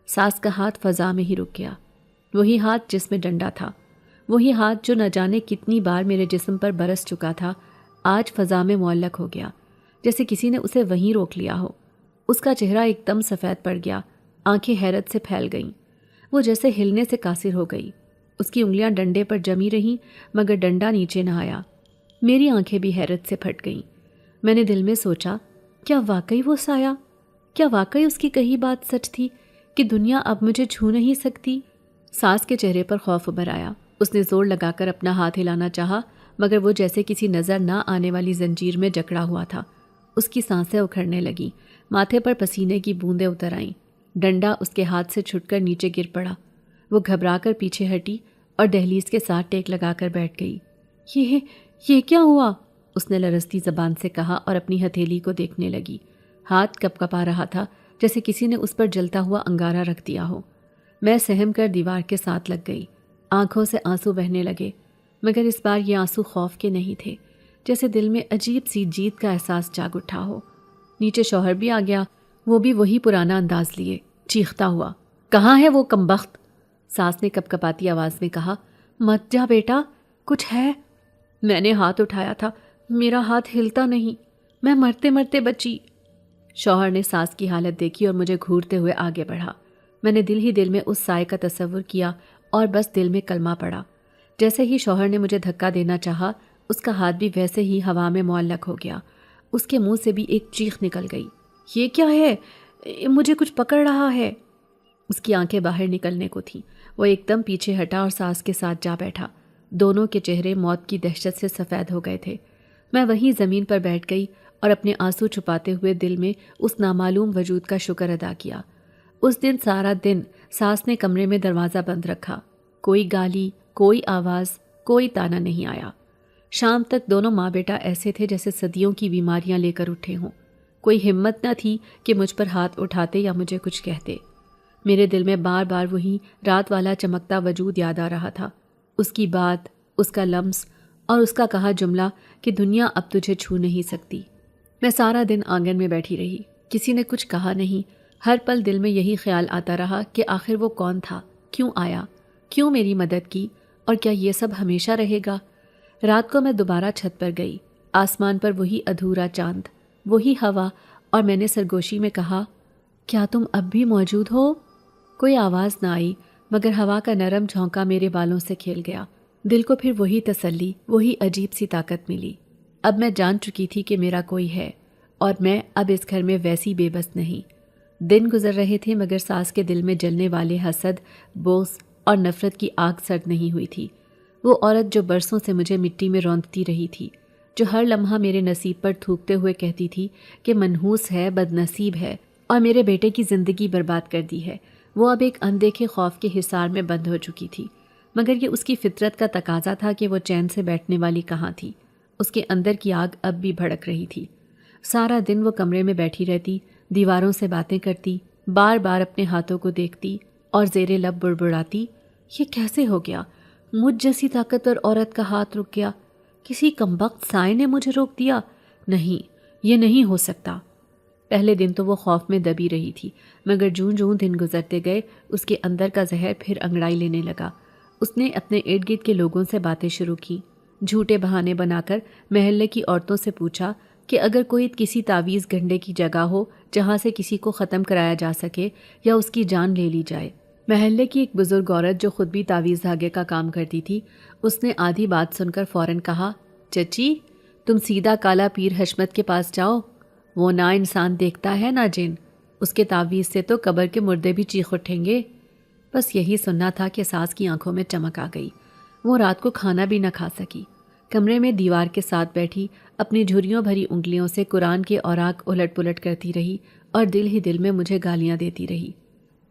Speaker 1: ساس کا ہاتھ فضا میں ہی رک گیا، وہی ہاتھ جس میں ڈنڈا تھا، وہی ہاتھ جو نہ جانے کتنی بار میرے جسم پر برس چکا تھا، آج فضا میں معلق ہو گیا، جیسے کسی نے اسے وہیں روک لیا ہو۔ اس کا چہرہ ایک دم سفید پڑ گیا، آنکھیں حیرت سے پھیل گئیں، وہ جیسے ہلنے سے قاصر ہو گئی۔ اس کی انگلیاں ڈنڈے پر جمی رہیں، مگر ڈنڈا نیچے نہ آیا۔ میری آنکھیں بھی حیرت سے پھٹ گئیں۔ میں نے دل میں سوچا، کیا واقعی وہ سایہ، کیا واقعی اس کی کہی بات سچ تھی کہ دنیا اب مجھے چھو نہیں سکتی؟ ساس کے چہرے پر خوف ابھر آیا۔ اس نے زور لگا کر اپنا ہاتھ ہلانا چاہا، مگر وہ جیسے کسی نظر نہ آنے والی زنجیر میں جکڑا ہوا تھا۔ اس کی سانسیں اکھڑنے لگیں، ماتھے پر پسینے کی بوندیں اتر آئیں۔ ڈنڈا اس کے ہاتھ سے چھٹ کر نیچے گر پڑا۔ وہ گھبرا کر پیچھے ہٹی اور دہلیز کے ساتھ ٹیک لگا کر بیٹھ گئی۔ یہ کیا ہوا؟ اس نے لرزتی زبان سے کہا اور اپنی ہتھیلی کو دیکھنے لگی۔ ہاتھ کپ کپا رہا تھا جیسے کسی نے اس پر جلتا ہوا انگارہ رکھ دیا ہو۔ میں سہم کر دیوار کے ساتھ لگ گئی، آنکھوں سے آنسو بہنے لگے، مگر اس بار یہ آنسو خوف کے نہیں تھے، جیسے دل میں عجیب سی جیت کا احساس جاگ اٹھا ہو۔ نیچے شوہر بھی آ گیا، وہ بھی وہی پرانا انداز لیے، چیختا ہوا، کہاں ہے وہ کمبخت؟ ساس نے کپ کپاتی آواز میں کہا، مت جا بیٹا، کچھ ہے؟ میں نے ہاتھ اٹھایا تھا، میرا ہاتھ ہلتا نہیں، میں مرتے مرتے بچی۔ شوہر نے ساس کی حالت دیکھی اور مجھے گھورتے ہوئے آگے بڑھا۔ میں نے دل ہی دل میں اس سائے کا تصور کیا اور بس دل میں کلمہ پڑا۔ جیسے ہی شوہر نے مجھے دھکا دینا چاہا، اس کا ہاتھ بھی ویسے ہی ہوا میں معلق ہو گیا۔ اس کے منہ سے بھی ایک چیخ نکل گئی، یہ کیا ہے؟ مجھے کچھ پکڑ رہا ہے۔ اس کی آنکھیں باہر نکلنے کو تھیں۔ وہ ایک دم پیچھے ہٹا اور ساس کے ساتھ جا بیٹھا۔ دونوں کے چہرے موت کی دہشت سے سفید ہو گئے تھے۔ میں وہیں زمین پر بیٹھ گئی اور اپنے آنسو چھپاتے ہوئے دل میں اس نامعلوم وجود کا شکر ادا کیا۔ اس دن سارا دن ساس نے کمرے میں دروازہ بند رکھا۔ کوئی گالی، کوئی آواز، کوئی تانا نہیں آیا۔ شام تک دونوں ماں بیٹا ایسے تھے جیسے صدیوں کی بیماریاں لے کر اٹھے ہوں۔ کوئی ہمت نہ تھی کہ مجھ پر ہاتھ اٹھاتے یا مجھے کچھ کہتے۔ میرے دل میں بار بار وہی رات والا چمکتا وجود یاد آ رہا تھا، اس کی بات، اس کا لمس اور اس کا کہا جملہ کہ دنیا اب تجھے چھو نہیں سکتی۔ میں سارا دن آنگن میں بیٹھی رہی، کسی نے کچھ کہا نہیں۔ ہر پل دل میں یہی خیال آتا رہا کہ آخر وہ کون تھا، کیوں آیا، کیوں میری مدد کی، اور کیا یہ سب ہمیشہ رہے گا؟ رات کو میں دوبارہ چھت پر گئی۔ آسمان پر وہی ادھورا چاند، وہی ہوا، اور میں نے سرگوشی میں کہا، کیا تم اب بھی موجود ہو؟ کوئی آواز نہ آئی، مگر ہوا کا نرم جھونکا میرے بالوں سے کھیل گیا۔ دل کو پھر وہی تسلی، وہی عجیب سی طاقت ملی۔ اب میں جان چکی تھی کہ میرا کوئی ہے، اور میں اب اس گھر میں ویسی بے بس نہیں۔ دن گزر رہے تھے مگر ساس کے دل میں جلنے والے حسد، بغض اور نفرت کی آگ سرد نہیں ہوئی تھی۔ وہ عورت جو برسوں سے مجھے مٹی میں روندتی رہی تھی، جو ہر لمحہ میرے نصیب پر تھوکتے ہوئے کہتی تھی کہ منحوس ہے، بد نصیب ہے، اور میرے بیٹے کی زندگی برباد کر دی ہے، وہ اب ایک اندیکھے خوف کے حصار میں بند ہو چکی تھی۔ مگر یہ اس کی فطرت کا تقاضا تھا کہ وہ چین سے بیٹھنے والی کہاں تھی؟ اس کے اندر کی آگ اب بھی بھڑک رہی تھی۔ سارا دن وہ کمرے میں بیٹھی رہتی، دیواروں سے باتیں کرتی، بار بار اپنے ہاتھوں کو دیکھتی اور زیر لب بڑبڑاتی، یہ کیسے ہو گیا؟ مجھ جیسی طاقتور عورت کا ہاتھ رک گیا، کسی کمبخت سائے نے مجھے روک دیا؟ نہیں، یہ نہیں ہو سکتا۔ پہلے دن تو وہ خوف میں دبی رہی تھی، مگر جوں جوں دن گزرتے گئے اس کے اندر کا زہر پھر انگڑائی لینے لگا۔ اس نے اپنے ارد گرد کے لوگوں سے باتیں شروع کی، جھوٹے بہانے بنا کر محلے کی عورتوں سے پوچھا کہ اگر کوئی کسی تعویذ گھنڈے کی جگہ ہو جہاں سے کسی کو ختم کرایا جا سکے یا اس کی جان لے لی جائے۔ محلے کی ایک بزرگ عورت جو خود بھی تعویذ دھاگے کا کام کرتی تھی، اس نے آدھی بات سن کر فوراً کہا، چچی تم سیدھا کالا پیر حشمت کے پاس جاؤ، وہ نہ انسان دیکھتا ہے نہ جن، اس کے تعویذ سے تو قبر کے مردے بھی چیخ اٹھیں گے۔ بس یہی سننا تھا کہ ساس کی آنکھوں میں چمک آ گئی۔ وہ رات کو کھانا بھی نہ کھا سکی، کمرے میں دیوار کے ساتھ بیٹھی اپنی جھریوں بھری انگلیوں سے قرآن کے اوراق الٹ پلٹ کرتی رہی اور دل ہی دل میں مجھے گالیاں دیتی رہی۔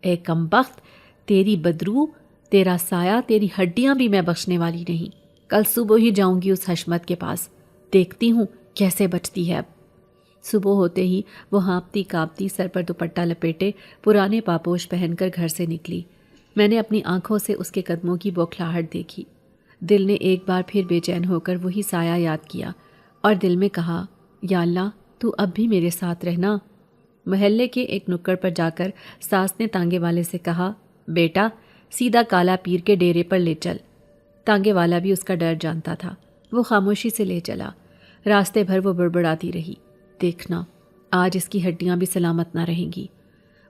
Speaker 1: اے کمبخت، تیری بدرو، تیرا سایہ، تیری ہڈیاں بھی میں بخشنے والی نہیں۔ کل صبح ہی جاؤں گی اس حشمت کے پاس، دیکھتی ہوں کیسے بچتی ہے اب۔ صبح ہوتے ہی وہ ہانپتی کانپتی سر پر دوپٹہ لپیٹے پرانے پاپوش پہن کر گھر سے نکلی۔ میں نے اپنی آنکھوں سے اس کے قدموں کی بوکھلاہٹ دیکھی۔ دل نے ایک بار پھر بے چین ہو کر وہی سایہ یاد کیا اور دل میں کہا، یا اللہ تو اب بھی میرے ساتھ رہنا۔ محلے کے ایک نکڑ پر جا کر ساس نے تانگے والے سے کہا، بیٹا سیدھا کالا پیر کے ڈیرے پر لے چل۔ تانگے والا بھی اس کا ڈر جانتا تھا، وہ خاموشی سے لے چلا۔ راستے بھر وہ بڑبڑاتی رہی، دیکھنا آج اس کی ہڈیاں بھی سلامت نہ رہیں گی،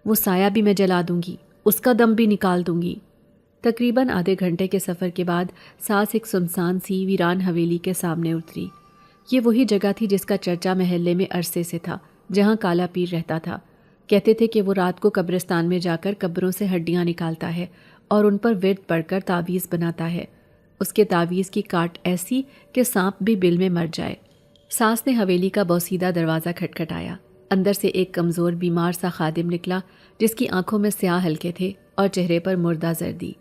Speaker 1: وہ سایہ بھی میں جلا دوں گی، اس کا دم بھی نکال دوں گی۔ تقریباً آدھے گھنٹے کے سفر کے بعد ساس ایک سنسان سی ویران حویلی کے سامنے اتری۔ یہ وہی جگہ تھی جس کا چرچا محلے میں عرصے سے تھا، جہاں کالا پیر رہتا تھا۔ کہتے تھے کہ وہ رات کو قبرستان میں جا کر قبروں سے ہڈیاں نکالتا ہے اور ان پر ورد پڑھ کر تعویذ بناتا ہے۔ اس کے تعویذ کی کاٹ ایسی کہ سانپ بھی بل میں مر جائے۔ ساس نے حویلی کا بوسیدہ دروازہ کھٹکھٹایا۔ اندر سے ایک کمزور بیمار سا خادم نکلا جس کی آنکھوں میں سیاہ ہلکے تھے اور چہرے پر مردہ زردی۔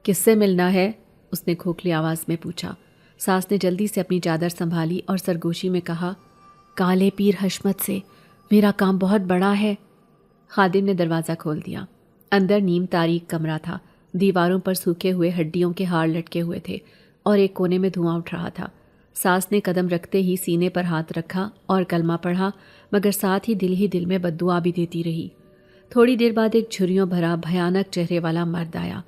Speaker 1: کس سے ملنا ہے؟ اس نے کھوکھلی آواز میں پوچھا۔ ساس نے جلدی سے اپنی چادر سنبھالی اور سرگوشی میں کہا، کالے پیر حشمت سے، میرا کام بہت بڑا ہے۔ خادم نے دروازہ کھول دیا۔ اندر نیم تاریک کمرہ تھا، دیواروں پر سوکھے ہوئے ہڈیوں کے ہار لٹکے ہوئے تھے اور ایک کونے میں دھواں اٹھ رہا تھا۔ ساس نے قدم رکھتے ہی سینے پر ہاتھ رکھا اور کلمہ پڑھا، مگر ساتھ ہی دل میں بددعا بھی دیتی رہی۔ تھوڑی دیر بعد ایک جھریوں بھرا بھیانک چہرے والا مرد آیا۔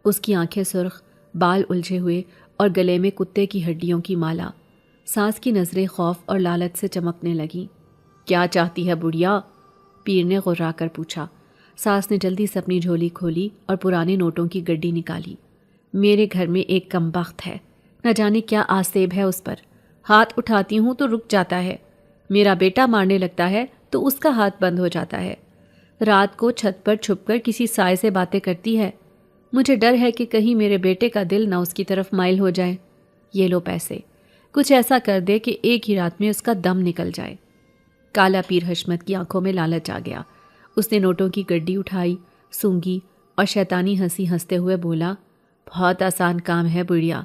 Speaker 1: اس کی آنکھیں سرخ، بال الجھے ہوئے اور گلے میں کتے کی ہڈیوں کی مالا۔ ساس کی نظریں خوف اور لالچ سے چمکنے لگیں۔ کیا چاہتی ہے بڑھیا؟ پیر نے غرا کر پوچھا۔ ساس نے جلدی سے اپنی جھولی کھولی اور پرانے نوٹوں کی گڈی نکالی۔ میرے گھر میں ایک کمبخت ہے، نہ جانے کیا آسیب ہے اس پر، ہاتھ اٹھاتی ہوں تو رک جاتا ہے، میرا بیٹا مارنے لگتا ہے تو اس کا ہاتھ بند ہو جاتا ہے، رات کو چھت پر چھپ کر کسی سائے سے باتیں کرتی ہے، مجھے ڈر ہے کہ کہیں میرے بیٹے کا دل نہ اس کی طرف مائل ہو جائے۔ یہ لو پیسے، کچھ ایسا کر دے کہ ایک ہی رات میں اس کا دم نکل جائے۔ کالا پیر حشمت کی آنکھوں میں لالچ آ گیا۔ اس نے نوٹوں کی گڈی اٹھائی، سونگی اور شیطانی ہنسی ہنستے ہوئے بولا، بہت آسان کام ہے بڑھیا،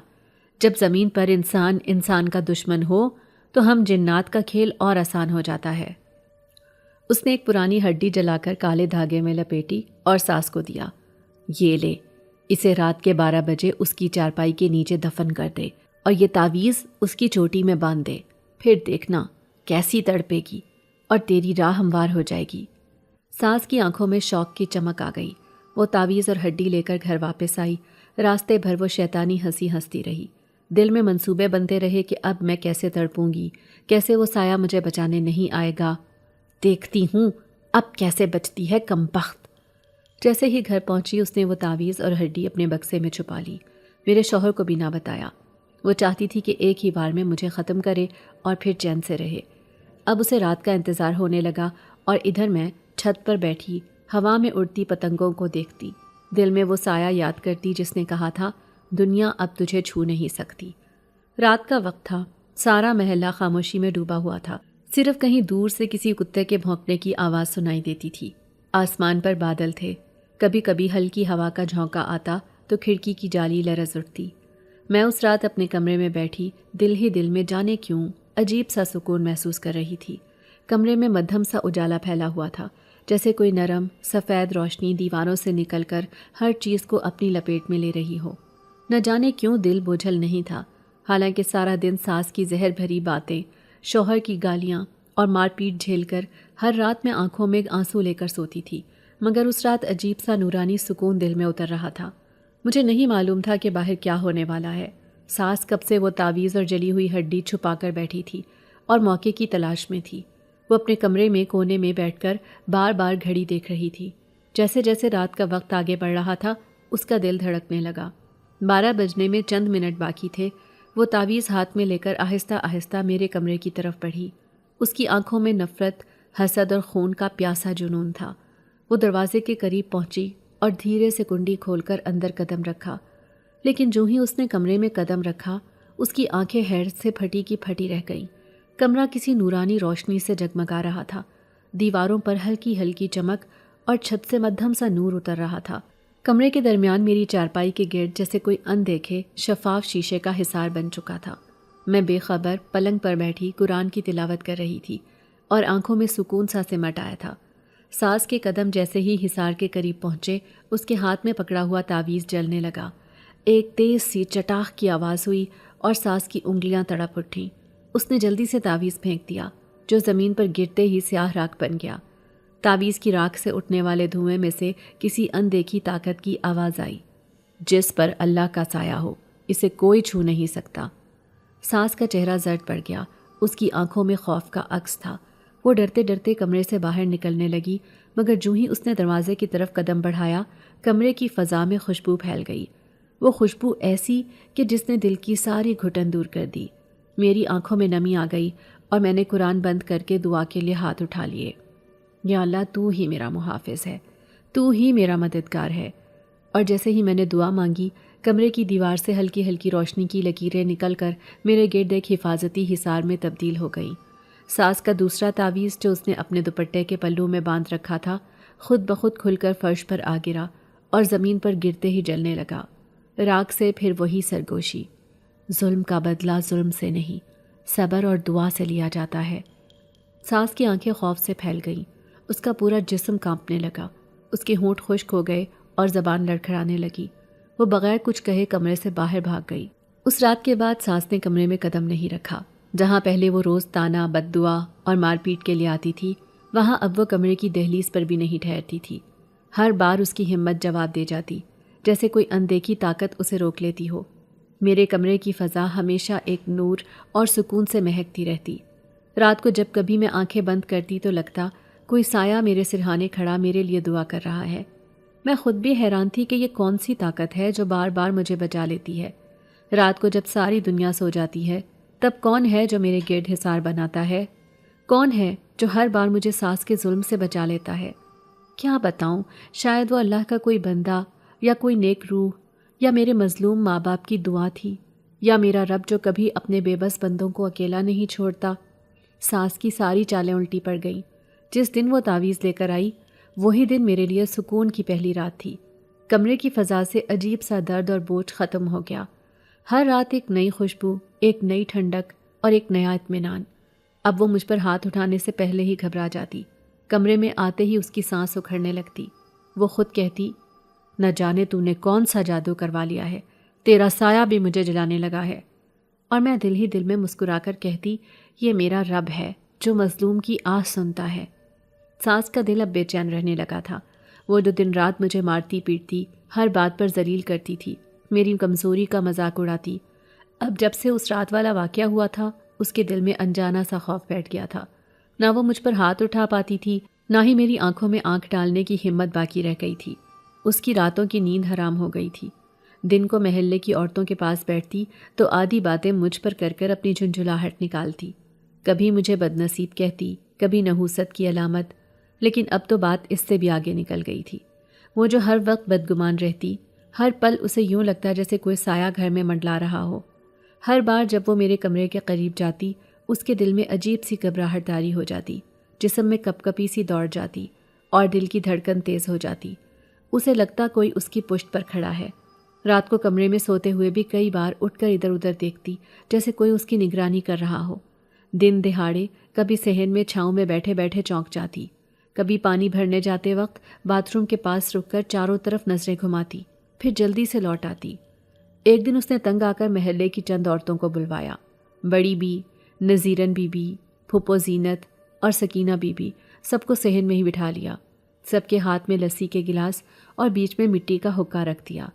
Speaker 1: جب زمین پر انسان انسان کا دشمن ہو تو ہم جنات کا کھیل اور آسان ہو جاتا ہے۔ اس نے ایک پرانی ہڈی جلا کر کالے دھاگے میں لپیٹی اور ساس کو دیا، یہ لے، اسے رات کے 12 بجے اس کی چارپائی کے نیچے دفن کر دے اور یہ تعویذ اس کی چوٹی میں باندھ دے، پھر دیکھنا کیسی تڑپے گی اور تیری راہ ہموار ہو جائے گی۔ ساس کی آنکھوں میں شوق کی چمک آ گئی۔ وہ تعویذ اور ہڈی لے کر گھر واپس آئی۔ راستے بھر وہ شیطانی ہنسی ہنستی رہی۔ دل میں منصوبے بنتے رہے کہ اب میں کیسے تڑپوں گی، کیسے وہ سایہ مجھے بچانے نہیں آئے گا، دیکھتی ہوں اب کیسے بچتی ہے کمبخت۔ جیسے ہی گھر پہنچی اس نے وہ تعویذ اور ہڈی اپنے بکسے میں چھپا لی، میرے شوہر کو بھی نہ بتایا۔ وہ چاہتی تھی کہ ایک ہی بار میں مجھے ختم کرے اور پھر چین سے رہے۔ اب اسے رات کا انتظار ہونے لگا اور ادھر میں چھت پر بیٹھی ہوا میں اڑتی پتنگوں کو دیکھتی، دل میں وہ سایہ یاد کرتی جس نے کہا تھا دنیا اب تجھے چھو نہیں سکتی۔ رات کا وقت تھا، سارا محلہ خاموشی میں ڈوبا ہوا تھا، صرف کہیں دور سے کسی کتے کے بھونکنے کی آواز سنائی دیتی تھی۔ آسمان پر بادل تھے، کبھی کبھی ہلکی ہوا کا جھونکا آتا تو کھڑکی کی جالی لرز اٹھتی۔ میں اس رات اپنے کمرے میں بیٹھی دل ہی دل میں جانے کیوں عجیب سا سکون محسوس کر رہی تھی۔ کمرے میں مدھم سا اجالا پھیلا ہوا تھا، جیسے کوئی نرم سفید روشنی دیواروں سے نکل کر ہر چیز کو اپنی لپیٹ میں لے رہی ہو۔ نہ جانے کیوں دل بوجھل نہیں تھا، حالانکہ سارا دن ساس کی زہر بھری باتیں، شوہر کی گالیاں اور مار پیٹ جھیل کر ہر رات میں آنکھوں میں آنسو لے کر سوتی تھی، مگر اس رات عجیب سا نورانی سکون دل میں اتر رہا تھا۔ مجھے نہیں معلوم تھا کہ باہر کیا ہونے والا ہے۔ ساس کب سے وہ تعویذ اور جلی ہوئی ہڈی چھپا کر بیٹھی تھی اور موقع کی تلاش میں تھی۔ وہ اپنے کمرے میں کونے میں بیٹھ کر بار بار گھڑی دیکھ رہی تھی۔ جیسے جیسے رات کا وقت آگے بڑھ رہا تھا اس کا دل دھڑکنے لگا۔ 12 بجنے میں چند منٹ باقی تھے۔ وہ تعویذ ہاتھ میں لے کر آہستہ آہستہ میرے کمرے کی طرف بڑھی۔ اس کی آنکھوں میں نفرت، حسد اور خون کا پیاسا جنون تھا۔ وہ دروازے کے قریب پہنچی اور دھیرے سے کنڈی کھول کر اندر قدم رکھا، لیکن جو ہی اس نے کمرے میں قدم رکھا اس کی آنکھیں حیرت سے پھٹی کی پھٹی رہ گئیں۔ کمرہ کسی نورانی روشنی سے جگمگا رہا تھا، دیواروں پر ہلکی ہلکی چمک اور چھت سے مدھم سا نور اتر رہا تھا۔ کمرے کے درمیان میری چارپائی کے گرد جیسے کوئی اندیکھے شفاف شیشے کا حصار بن چکا تھا۔ میں بے خبر پلنگ پر بیٹھی قرآن کی تلاوت کر رہی تھی اور آنکھوں میں سکون سا سمٹ آیا تھا۔ ساس کے قدم جیسے ہی حصار کے قریب پہنچے اس کے ہاتھ میں پکڑا ہوا تعویذ جلنے لگا۔ ایک تیز سی چٹاخ کی آواز ہوئی اور ساس کی انگلیاں تڑپ اٹھیں۔ اس نے جلدی سے تعویذ پھینک دیا جو زمین پر گرتے ہی سیاہ راکھ بن گیا۔ تعویذ کی راکھ سے اٹھنے والے دھوئیں میں سے کسی اندیکھی طاقت کی آواز آئی، جس پر اللہ کا سایہ ہو اسے کوئی چھو نہیں سکتا۔ ساس کا چہرہ زرد پڑ گیا، اس کی آنکھوں میں خوف کا عکس تھا۔ وہ ڈرتے ڈرتے کمرے سے باہر نکلنے لگی، مگر جو ہی اس نے دروازے کی طرف قدم بڑھایا کمرے کی فضا میں خوشبو پھیل گئی۔ وہ خوشبو ایسی کہ جس نے دل کی ساری گھٹن دور کر دی۔ میری آنکھوں میں نمی آ گئی اور میں نے قرآن بند کر کے دعا کے لیے ہاتھ اٹھا لیے۔ یا اللہ، تو ہی میرا محافظ ہے، تو ہی میرا مددگار ہے۔ اور جیسے ہی میں نے دعا مانگی کمرے کی دیوار سے ہلکی ہلکی روشنی کی لکیریں نکل کر میرے گرد ایک حفاظتی حصار میں تبدیل ہو گئیں۔ ساس کا دوسرا تعویذ جو اس نے اپنے دوپٹے کے پلو میں باندھ رکھا تھا خود بخود کھل کر فرش پر آ گرا اور زمین پر گرتے ہی جلنے لگا۔ راکھ سے پھر وہی سرگوشی، ظلم کا بدلہ ظلم سے نہیں، صبر اور دعا سے لیا جاتا ہے۔ ساس کی آنکھیں خوف سے پھیل گئیں، اس کا پورا جسم کانپنے لگا، اس کے ہونٹ خشک ہو گئے اور زبان لڑکھڑانے لگی۔ وہ بغیر کچھ کہے کمرے سے باہر بھاگ گئی۔ اس رات کے بعد ساس نے کمرے میں قدم نہیں رکھا۔ جہاں پہلے وہ روز تانا، بد دعا اور مار پیٹ کے لیے آتی تھی، وہاں اب وہ کمرے کی دہلیز پر بھی نہیں ٹھہرتی تھی۔ ہر بار اس کی ہمت جواب دے جاتی، جیسے کوئی اندیکھی طاقت اسے روک لیتی ہو۔ میرے کمرے کی فضا ہمیشہ ایک نور اور سکون سے مہکتی رہتی۔ رات کو جب کبھی میں آنکھیں بند کرتی تو لگتا کوئی سایہ میرے سرہانے کھڑا میرے لیے دعا کر رہا ہے۔ میں خود بھی حیران تھی کہ یہ کون سی طاقت ہے جو بار بار مجھے بچا لیتی ہے۔ رات کو جب ساری دنیا سو جاتی ہے تب کون ہے جو میرے گرد حصار بناتا ہے؟ کون ہے جو ہر بار مجھے ساس کے ظلم سے بچا لیتا ہے؟ کیا بتاؤں، شاید وہ اللہ کا کوئی بندہ یا کوئی نیک روح یا میرے مظلوم ماں باپ کی دعا تھی یا میرا رب جو کبھی اپنے بے بس بندوں کو اکیلا نہیں چھوڑتا۔ ساس کی ساری چالیں الٹی پڑ گئیں۔ جس دن وہ تعویذ لے کر آئی وہی دن میرے لیے سکون کی پہلی رات تھی۔ کمرے کی فضا سے عجیب سا درد اور بوجھ ختم ہو گیا۔ ہر رات ایک نئی خوشبو، ایک نئی ٹھنڈک اور ایک نیا اطمینان۔ اب وہ مجھ پر ہاتھ اٹھانے سے پہلے ہی گھبرا جاتی، کمرے میں آتے ہی اس کی سانس اکھڑنے لگتی۔ وہ خود کہتی، نہ جانے تو نے کون سا جادو کروا لیا ہے، تیرا سایہ بھی مجھے جلانے لگا ہے۔ اور میں دل ہی دل میں مسکرا کر کہتی، یہ میرا رب ہے جو مظلوم کی آہ سنتا ہے۔ ساس کا دل اب بے چین رہنے لگا تھا۔ وہ جو دن رات مجھے مارتی پیٹتی، ہر بات پر ذلیل کرتی تھی، میری کمزوری کا مذاق اڑاتی، اب جب سے اس رات والا واقعہ ہوا تھا اس کے دل میں انجانا سا خوف بیٹھ گیا تھا۔ نہ وہ مجھ پر ہاتھ اٹھا پاتی تھی، نہ ہی میری آنکھوں میں آنکھ ڈالنے کی ہمت باقی رہ گئی تھی۔ اس کی راتوں کی نیند حرام ہو گئی تھی۔ دن کو محلے کی عورتوں کے پاس بیٹھتی تو آدھی باتیں مجھ پر کر کر اپنی جھنجھلاہٹ نکالتی، کبھی مجھے بدنصیب کہتی، کبھی نحوست کی علامت، لیکن اب تو بات اس سے بھی آگے نکل گئی تھی۔ وہ جو ہر وقت بدگمان رہتی، ہر پل اسے یوں لگتا جیسے کوئی سایہ گھر میں منڈلا رہا ہو۔ ہر بار جب وہ میرے کمرے کے قریب جاتی اس کے دل میں عجیب سی گھبراہٹ طاری ہو جاتی، جسم میں کپ کپی سی دوڑ جاتی اور دل کی دھڑکن تیز ہو جاتی۔ اسے لگتا کوئی اس کی پشت پر کھڑا ہے۔ رات کو کمرے میں سوتے ہوئے بھی کئی بار اٹھ کر ادھر ادھر دیکھتی جیسے کوئی اس کی نگرانی کر رہا ہو۔ دن دہاڑے کبھی صحن میں چھاؤں میں بیٹھے بیٹھے چونک جاتی، کبھی پانی بھرنے جاتے وقت باتھ روم کے پاس رک کر چاروں طرف نظریں گھماتی، پھر جلدی سے لوٹ آتی۔ ایک دن اس نے تنگ آ کر محلے کی چند عورتوں کو بلوایا، بڑی بی، نذیرن بی بی، پھپھو زینت اور سکینہ بی بی، سب کو صحن میں ہی بٹھا لیا۔ سب کے ہاتھ میں لسی کے گلاس اور بیچ میں مٹی کا حقہ رکھ دیا۔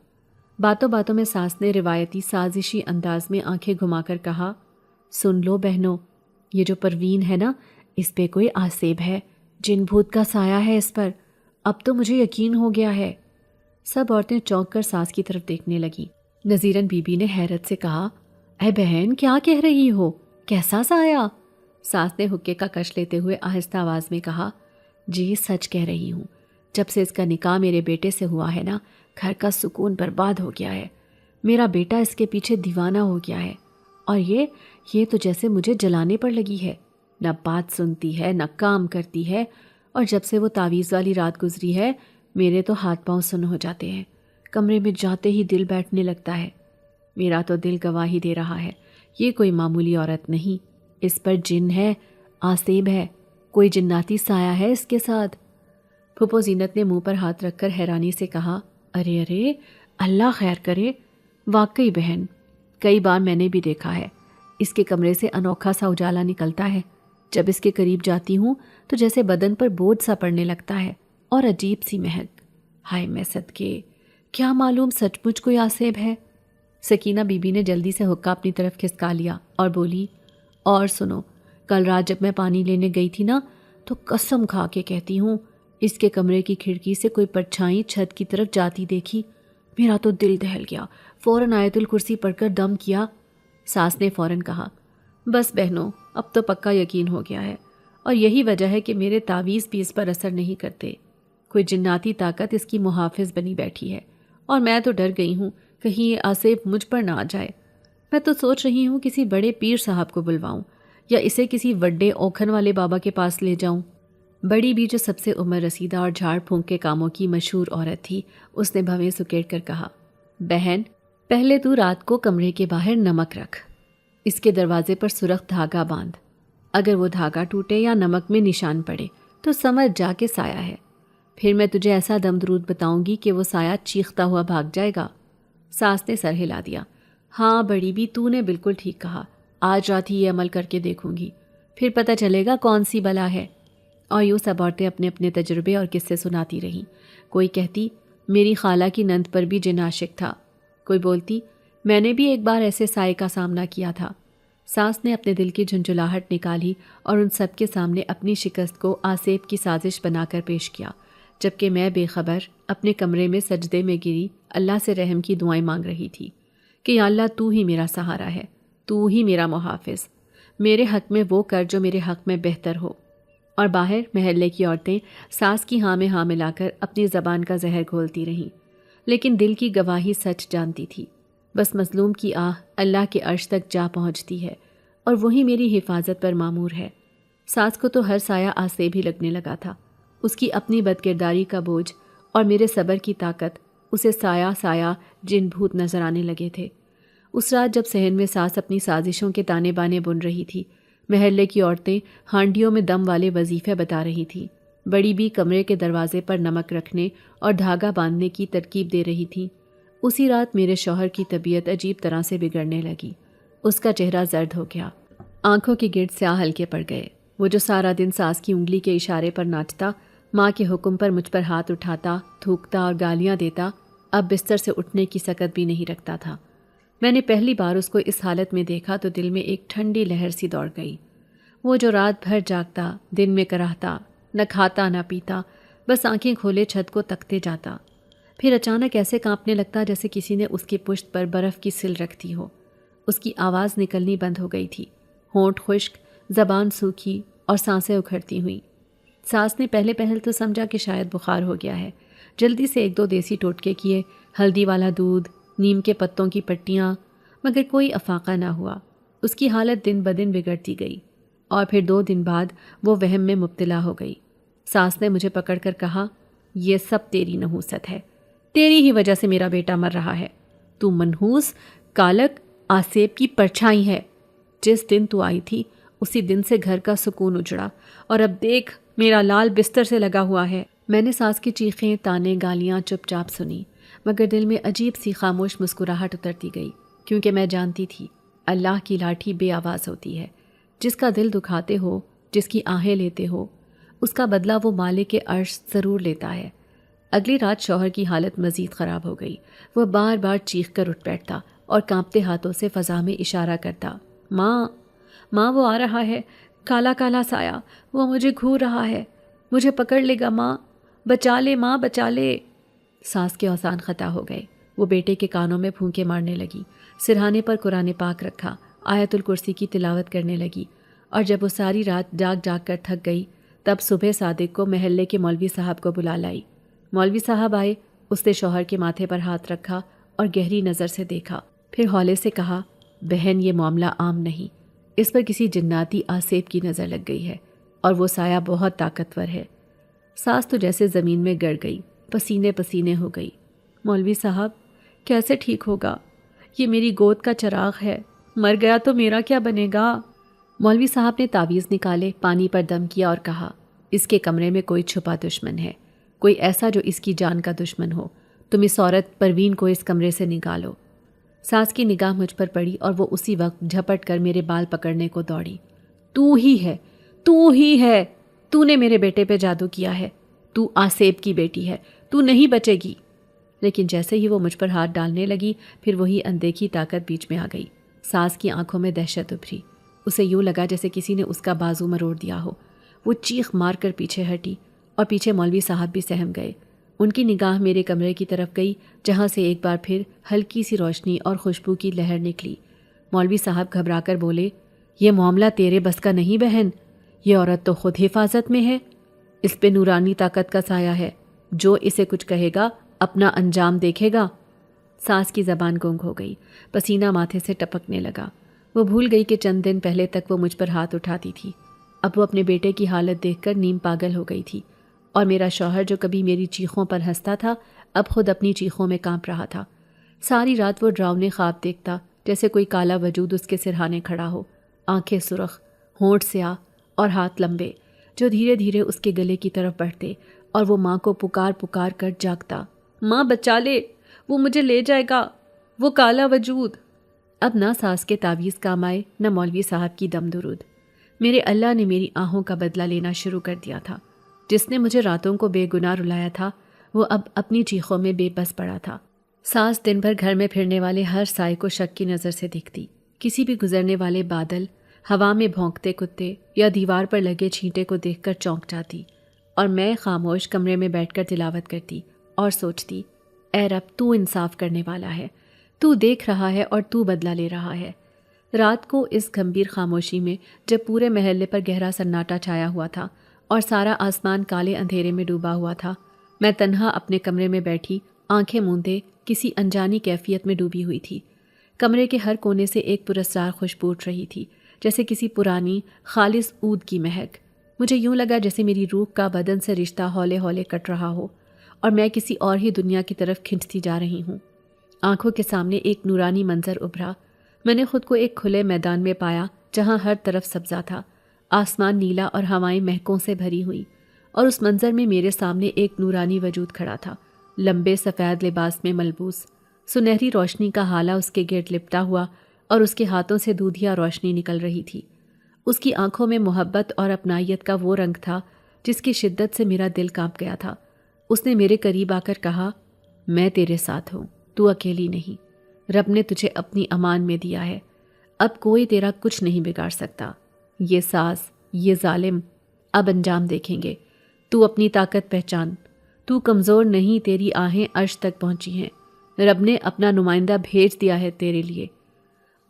Speaker 1: باتوں باتوں میں ساس نے روایتی سازشی انداز میں آنکھیں گھما کر کہا، سن لو بہنوں، یہ جو پروین ہے نا، اس پہ کوئی آسیب ہے، جن بھوت کا سایہ ہے اس پر، اب تو مجھے یقین ہو گیا ہے۔ سب عورتیں چونک کر ساس کی طرف دیکھنے لگیں۔ نذیرن بی بی نے حیرت سے کہا، اے بہن کیا کہہ رہی ہو، کیسا سایہ؟ ساس نے حقے کا کش لیتے ہوئے آہستہ آواز میں کہا، جی سچ کہہ رہی ہوں، جب سے اس کا نکاح میرے بیٹے سے ہوا ہے نا، گھر کا سکون برباد ہو گیا ہے۔ میرا بیٹا اس کے پیچھے دیوانہ ہو گیا ہے، اور یہ تو جیسے مجھے جلانے پر لگی ہے، نہ بات سنتی ہے نہ کام کرتی ہے، اور جب سے وہ تعویذ والی رات گزری ہے میرے تو ہاتھ پاؤں سن ہو جاتے ہیں، کمرے میں جاتے ہی دل بیٹھنے لگتا ہے۔ میرا تو دل گواہی دے رہا ہے، یہ کوئی معمولی عورت نہیں، اس پر جن ہے، آسیب ہے، کوئی جناتی سایہ ہے اس کے ساتھ۔ پھپھو زینت نے منہ پر ہاتھ رکھ کر حیرانی سے کہا، ارے ارے، اللہ خیر کرے، واقعی بہن، کئی بار میں نے بھی دیکھا ہے، اس کے کمرے سے انوکھا سا اجالا نکلتا ہے، جب اس کے قریب جاتی ہوں تو جیسے بدن پر بوجھ سا پڑنے لگتا ہے، اور عجیب سی مہک۔ ہائے میں صدقے، کیا معلوم سچ مچ کوئی آسیب ہے۔ سکینہ بی بی نے جلدی سے حقہ اپنی طرف کھسکا لیا اور بولی، اور سنو، کل رات جب میں پانی لینے گئی تھی نا، تو قسم کھا کے کہتی ہوں اس کے کمرے کی کھڑکی سے کوئی پرچھائی چھت کی طرف جاتی دیکھی، میرا تو دل دہل گیا، فوراً آیت الکرسی پڑھ کر دم کیا۔ ساس نے فوراً کہا، بس بہنوں، اب تو پکا یقین ہو گیا ہے، اور یہی وجہ ہے کہ میرے تعویذ بھی اس پر اثر نہیں کرتے، کوئی جناتی طاقت اس کی محافظ بنی بیٹھی ہے، اور میں تو ڈر گئی ہوں کہیں یہ آسیب مجھ پر نہ آ جائے۔ میں تو سوچ رہی ہوں کسی بڑے پیر صاحب کو بلواؤں، یا اسے کسی وڈے اوکھن والے بابا کے پاس لے جاؤں۔ بڑی بھی جو سب سے عمر رسیدہ اور جھاڑ پھونک کے کاموں کی مشہور عورت تھی، اس نے بھویں سکیڑ کر کہا، بہن پہلے تو رات کو کمرے کے باہر نمک رکھ، اس کے دروازے پر سرخ دھاگا باندھ، اگر وہ دھاگا ٹوٹے یا نمک میں نشان پڑے تو سمجھ جا کے سایہ ہے، پھر میں تجھے ایسا دم درود بتاؤں گی کہ وہ سایہ چیختا ہوا بھاگ جائے گا۔ ساس نے سر ہلا دیا، ہاں بڑی بھی، تو نے بالکل ٹھیک کہا، آج رات ہی یہ عمل کر کے دیکھوں گی، پھر پتہ چلے گا کون سی بلا ہے۔ اور یوں سب عورتیں اپنے اپنے تجربے اور قصے سناتی رہیں۔ کوئی کہتی، میری خالہ کی نند پر بھی جن عاشق تھا، کوئی بولتی، میں نے بھی ایک بار ایسے سائے کا سامنا کیا تھا۔ ساس نے اپنے دل کی جھنجھلاہٹ نکالی اور ان سب کے سامنے اپنی شکست کو آسیب کی سازش بنا کر پیش کیا، جبکہ میں بے خبر اپنے کمرے میں سجدے میں گری اللہ سے رحم کی دعائیں مانگ رہی تھی کہ یا اللہ تو ہی میرا سہارا ہے، تو ہی میرا محافظ، میرے حق میں وہ کر جو میرے حق میں بہتر ہو۔ اور باہر محلے کی عورتیں ساس کی ہاں میں ہاں ملا کر اپنی زبان کا زہر گھولتی رہیں، لیکن دل کی گواہی سچ جانتی تھی۔ بس مظلوم کی آہ اللہ کے عرش تک جا پہنچتی ہے اور وہی میری حفاظت پر مامور ہے۔ ساس کو تو ہر سایہ آسیب ہی لگنے لگا تھا۔ اس کی اپنی بدکرداری کا بوجھ اور میرے صبر کی طاقت اسے سایہ سایہ جن بھوت نظر آنے لگے تھے۔ اس رات جب صحن میں ساس اپنی سازشوں کے تانے بانے بن رہی تھی، محلے کی عورتیں ہانڈیوں میں دم والے وظیفے بتا رہی تھیں، بڑی بھی کمرے کے دروازے پر نمک رکھنے اور دھاگا باندھنے کی ترکیب دے رہی تھی، اسی رات میرے شوہر کی طبیعت عجیب طرح سے بگڑنے لگی۔ اس کا چہرہ زرد ہو گیا، آنکھوں کے گرد سیاہ ہلکے پڑ گئے۔ وہ جو سارا دن ساس کی انگلی کے اشارے پر ناچتا، ماں کے حکم پر مجھ پر ہاتھ اٹھاتا، تھوکتا اور گالیاں دیتا، اب بستر سے اٹھنے کی سکت بھی نہیں رکھتا تھا۔ میں نے پہلی بار اس کو اس حالت میں دیکھا تو دل میں ایک ٹھنڈی لہر سی دوڑ گئی۔ وہ جو رات بھر جاگتا، دن میں کراہتا، نہ کھاتا نہ پیتا، بس آنکھیں کھولے چھت کو تکتے جاتا، پھر اچانک ایسے کانپنے لگتا جیسے کسی نے اس کی پشت پر برف کی سل رکھ دی ہو۔ اس کی آواز نکلنی بند ہو گئی تھی، ہونٹ خشک، زبان سوکھی اور سانسیں اکھڑتی ہوئیں۔ ساس نے پہلے پہل تو سمجھا کہ شاید بخار ہو گیا ہے، جلدی سے 1-2 دیسی ٹوٹکے کیے، ہلدی والا دودھ، نیم کے پتوں کی پٹیاں، مگر کوئی افاقہ نہ ہوا۔ اس کی حالت دن بدن بگڑتی گئی اور پھر 2 دن بعد وہ وہم میں مبتلا ہو گئی۔ ساس نے مجھے پکڑ کر کہا، یہ سب تیری نحوست ہے، تیری ہی وجہ سے میرا بیٹا مر رہا ہے۔ تو منحوس، کالک، آسیب کی پرچھائی ہے۔ جس دن تو آئی تھی اسی دن سے گھر کا سکون اجڑا، اور اب دیکھ میرا لال بستر سے لگا ہوا ہے۔ میں نے ساس کی چیخیں، تانے، گالیاں چپ چاپ سنی، مگر دل میں عجیب سی خاموش مسکراہٹ اترتی گئی، کیونکہ میں جانتی تھی اللہ کی لاٹھی بے آواز ہوتی ہے۔ جس کا دل دکھاتے ہو، جس کی آہیں لیتے ہو، اس کا بدلہ وہ مالک کے عرش ضرور لیتا ہے۔ اگلی رات شوہر کی حالت مزید خراب ہو گئی۔ وہ بار بار چیخ کر اٹھ بیٹھتا اور کانپتے ہاتھوں سے فضا میں اشارہ کرتا، ماں ماں وہ آ رہا ہے، کالا کالا سایہ، وہ مجھے گھور رہا ہے، مجھے پکڑ لے گا، ماں بچا لے، ماں بچا لے۔ ساس کے اوزان خطا ہو گئے۔ وہ بیٹے کے کانوں میں پھونکے مارنے لگی، سرہانے پر قرآن پاک رکھا، آیت الکرسی کی تلاوت کرنے لگی، اور جب وہ ساری رات جاگ جاگ کر تھک گئی تب صبح صادق کو محلے کے مولوی صاحب کو بلا لائی۔ مولوی صاحب آئے، اس نے شوہر کے ماتھے پر ہاتھ رکھا اور گہری نظر سے دیکھا، پھر ہولے سے کہا، بہن یہ معاملہ عام نہیں، اس پر کسی جناتی آسیب کی نظر لگ گئی ہے اور وہ سایہ بہت طاقتور ہے۔ ساس تو جیسے زمین میں گڑ گئی، پسینے پسینے ہو گئی۔ مولوی صاحب کیسے ٹھیک ہوگا؟ یہ میری گود کا چراغ ہے، مر گیا تو میرا کیا بنے گا؟ مولوی صاحب نے تعویذ نکالے، پانی پر دم کیا اور کہا، اس کے کمرے میں کوئی چھپا دشمن ہے، کوئی ایسا جو اس کی جان کا دشمن ہو، تم اس عورت پروین کو اس کمرے سے نکالو۔ ساس کی نگاہ مجھ پر پڑی اور وہ اسی وقت جھپٹ کر میرے بال پکڑنے کو دوڑی۔ تو ہی ہے، تو ہی ہے، تو نے میرے بیٹے پہ جادو کیا ہے، تو آسیب کی بیٹی ہے، تو نہیں بچے گی۔ لیکن جیسے ہی وہ مجھ پر ہاتھ ڈالنے لگی، پھر وہی اندیکھی طاقت بیچ میں آ گئی۔ ساس کی آنکھوں میں دہشت ابھری، اسے یوں لگا جیسے کسی نے اس کا بازو مروڑ دیا ہو۔ وہ چیخ مار کر پیچھے ہٹی اور پیچھے مولوی صاحب بھی سہم گئے۔ ان کی نگاہ میرے کمرے کی طرف گئی، جہاں سے ایک بار پھر ہلکی سی روشنی اور خوشبو کی لہر نکلی۔ مولوی صاحب گھبرا کر بولے، یہ معاملہ تیرے بس کا نہیں بہن، یہ عورت تو خود حفاظت میں ہے، اس پہ نورانی طاقت کا سایہ ہے، جو اسے کچھ کہے گا اپنا انجام دیکھے گا۔ ساس کی زبان گونگ ہو گئی، پسینہ ماتھے سے ٹپکنے لگا۔ وہ بھول گئی کہ چند دن پہلے تک وہ مجھ پر ہاتھ اٹھاتی تھی۔ اب وہ اپنے بیٹے کی حالت دیکھ کر نیم پاگل ہو گئی تھی، اور میرا شوہر جو کبھی میری چیخوں پر ہنستا تھا اب خود اپنی چیخوں میں کانپ رہا تھا۔ ساری رات وہ ڈراؤنے خواب دیکھتا، جیسے کوئی کالا وجود اس کے سرہانے کھڑا ہو، آنکھیں سرخ، ہونٹ سیاہ اور ہاتھ لمبے، جو دھیرے دھیرے اس کے گلے کی طرف بڑھتے، اور وہ ماں کو پکار پکار کر جاگتا، ماں بچا لے، وہ مجھے لے جائے گا، وہ کالا وجود۔ اب نہ ساس کے تعویذ کام آئے، نہ مولوی صاحب کی دم درود۔ میرے اللہ نے میری آہوں کا بدلہ لینا شروع کر دیا تھا۔ جس نے مجھے راتوں کو بے گناہ رلایا تھا، وہ اب اپنی چیخوں میں بے بس پڑا تھا۔ ساس دن بھر گھر میں پھرنے والے ہر سائے کو شک کی نظر سے دیکھتی، کسی بھی گزرنے والے بادل، ہوا میں بھونکتے کتے یا دیوار پر لگے چھینٹے کو دیکھ کر چونک جاتی، اور میں خاموش کمرے میں بیٹھ کر تلاوت کرتی اور سوچتی، اے رب تو انصاف کرنے والا ہے، تو دیکھ رہا ہے اور تو بدلہ لے رہا ہے۔ رات کو اس گھمبیر خاموشی میں جب پورے محلے پر گہرا سناٹا چھایا ہوا تھا اور سارا آسمان کالے اندھیرے میں ڈوبا ہوا تھا، میں تنہا اپنے کمرے میں بیٹھی آنکھیں موندے کسی انجانی کیفیت میں ڈوبی ہوئی تھی۔ کمرے کے ہر کونے سے ایک پراسرار خوشبو اٹھ رہی تھی، جیسے کسی پرانی خالص عود کی مہک۔ مجھے یوں لگا جیسے میری روح کا بدن سے رشتہ ہولے ہولے کٹ رہا ہو اور میں کسی اور ہی دنیا کی طرف کھنچتی جا رہی ہوں۔ آنکھوں کے سامنے ایک نورانی منظر ابھرا۔ میں نے خود کو ایک کھلے میدان میں پایا جہاں ہر طرف سبزہ تھا، آسمان نیلا اور ہوائیں مہکوں سے بھری ہوئی، اور اس منظر میں میرے سامنے ایک نورانی وجود کھڑا تھا، لمبے سفید لباس میں ملبوس، سنہری روشنی کا ہالہ اس کے گرد لپٹا ہوا اور اس کے ہاتھوں سے دودھیا روشنی نکل رہی تھی۔ اس کی آنکھوں میں محبت اور اپنائیت کا وہ رنگ تھا جس کی شدت سے میرا دل کانپ گیا تھا۔ اس نے میرے قریب آ کر کہا، میں تیرے ساتھ ہوں، تو اکیلی نہیں، رب نے تجھے اپنی امان میں دیا ہے، اب کوئی تیرا کچھ نہیں بگاڑ سکتا۔ یہ ساز، یہ ظالم اب انجام دیکھیں گے۔ تو اپنی طاقت پہچان، تو کمزور نہیں، تیری آہیں عرش تک پہنچی ہیں، رب نے اپنا نمائندہ بھیج دیا ہے تیرے لیے۔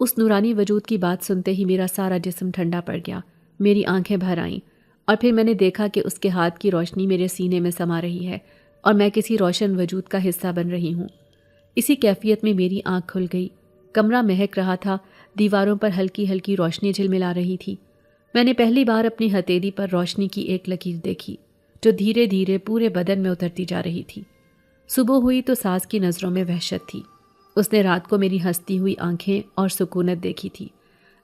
Speaker 1: اس نورانی وجود کی بات سنتے ہی میرا سارا جسم ٹھنڈا پڑ گیا، میری آنکھیں بھر آئیں، اور پھر میں نے دیکھا کہ اس کے ہاتھ کی روشنی میرے سینے میں سما رہی ہے اور میں کسی روشن وجود کا حصہ بن رہی ہوں۔ اسی کیفیت میں میری آنکھ کھل گئی، کمرہ مہک رہا تھا، دیواروں پر ہلکی ہلکی روشنی جھلملا رہی تھی۔ میں نے پہلی بار اپنی ہتھیلی پر روشنی کی ایک لکیر دیکھی جو دھیرے دھیرے پورے بدن میں اترتی جا رہی تھی۔ صبح ہوئی تو ساز کی نظروں میں وحشت تھی۔ اس نے رات کو میری ہنستی ہوئی آنکھیں اور سکونت دیکھی تھی،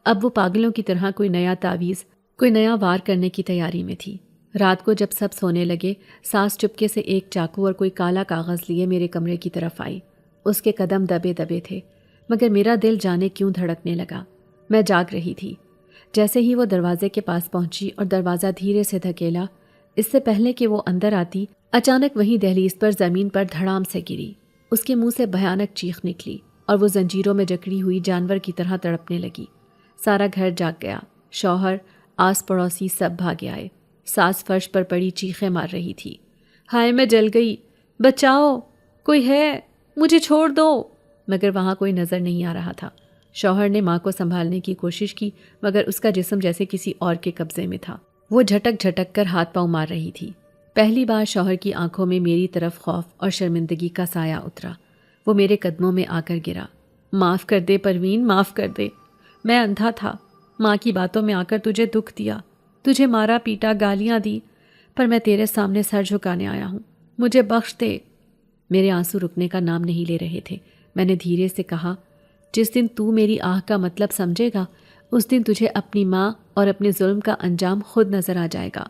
Speaker 1: اب وہ پاگلوں کی طرح کوئی نیا تعویذ، کوئی نیا وار کرنے کی تیاری میں تھی۔ رات کو جب سب سونے لگے، ساز چپکے سے ایک چاقو اور کوئی کالا کاغذ لیے میرے کمرے کی طرف آئی۔ اس کے قدم دبے دبے تھے، مگر میرا دل جانے کیوں دھڑکنے لگا۔ میں جاگ رہی تھی۔ جیسے ہی وہ دروازے کے پاس پہنچی اور دروازہ دھیرے سے دھکیلا، اس سے پہلے کہ وہ اندر آتی، اچانک وہیں دہلیز پر زمین پر دھڑام سے گری۔ اس کے منہ سے بھیانک چیخ نکلی اور وہ زنجیروں میں جکڑی ہوئی جانور کی طرح تڑپنے لگی۔ سارا گھر جاگ گیا، شوہر، آس پڑوسی سب بھاگے آئے۔ ساس فرش پر پڑی چیخیں مار رہی تھی، ہائے میں جل گئی، بچاؤ، کوئی ہے، مجھے چھوڑ دو۔ مگر وہاں کوئی نظر نہیں آ رہا تھا۔ شوہر نے ماں کو سنبھالنے کی کوشش کی، مگر اس کا جسم جیسے کسی اور کے قبضے میں تھا۔ وہ جھٹک جھٹک کر ہاتھ پاؤں مار رہی تھی۔ پہلی بار شوہر کی آنکھوں میں میری طرف خوف اور شرمندگی کا سایہ اترا۔ وہ میرے قدموں میں آ کر گرا۔ معاف کر دے پروین، معاف کر دے، میں اندھا تھا، ماں کی باتوں میں آ کر تجھے دکھ دیا، تجھے مارا پیٹا، گالیاں دی، پر میں تیرے سامنے سر جھکانے آیا ہوں، مجھے بخش دے۔ میرے آنسو رکنے کا نام نہیں لے رہے تھے۔ میں نے دھیرے سے کہا، جس دن تو میری آہ کا مطلب سمجھے گا، اس دن تجھے اپنی ماں اور اپنے ظلم کا انجام خود نظر آ جائے گا۔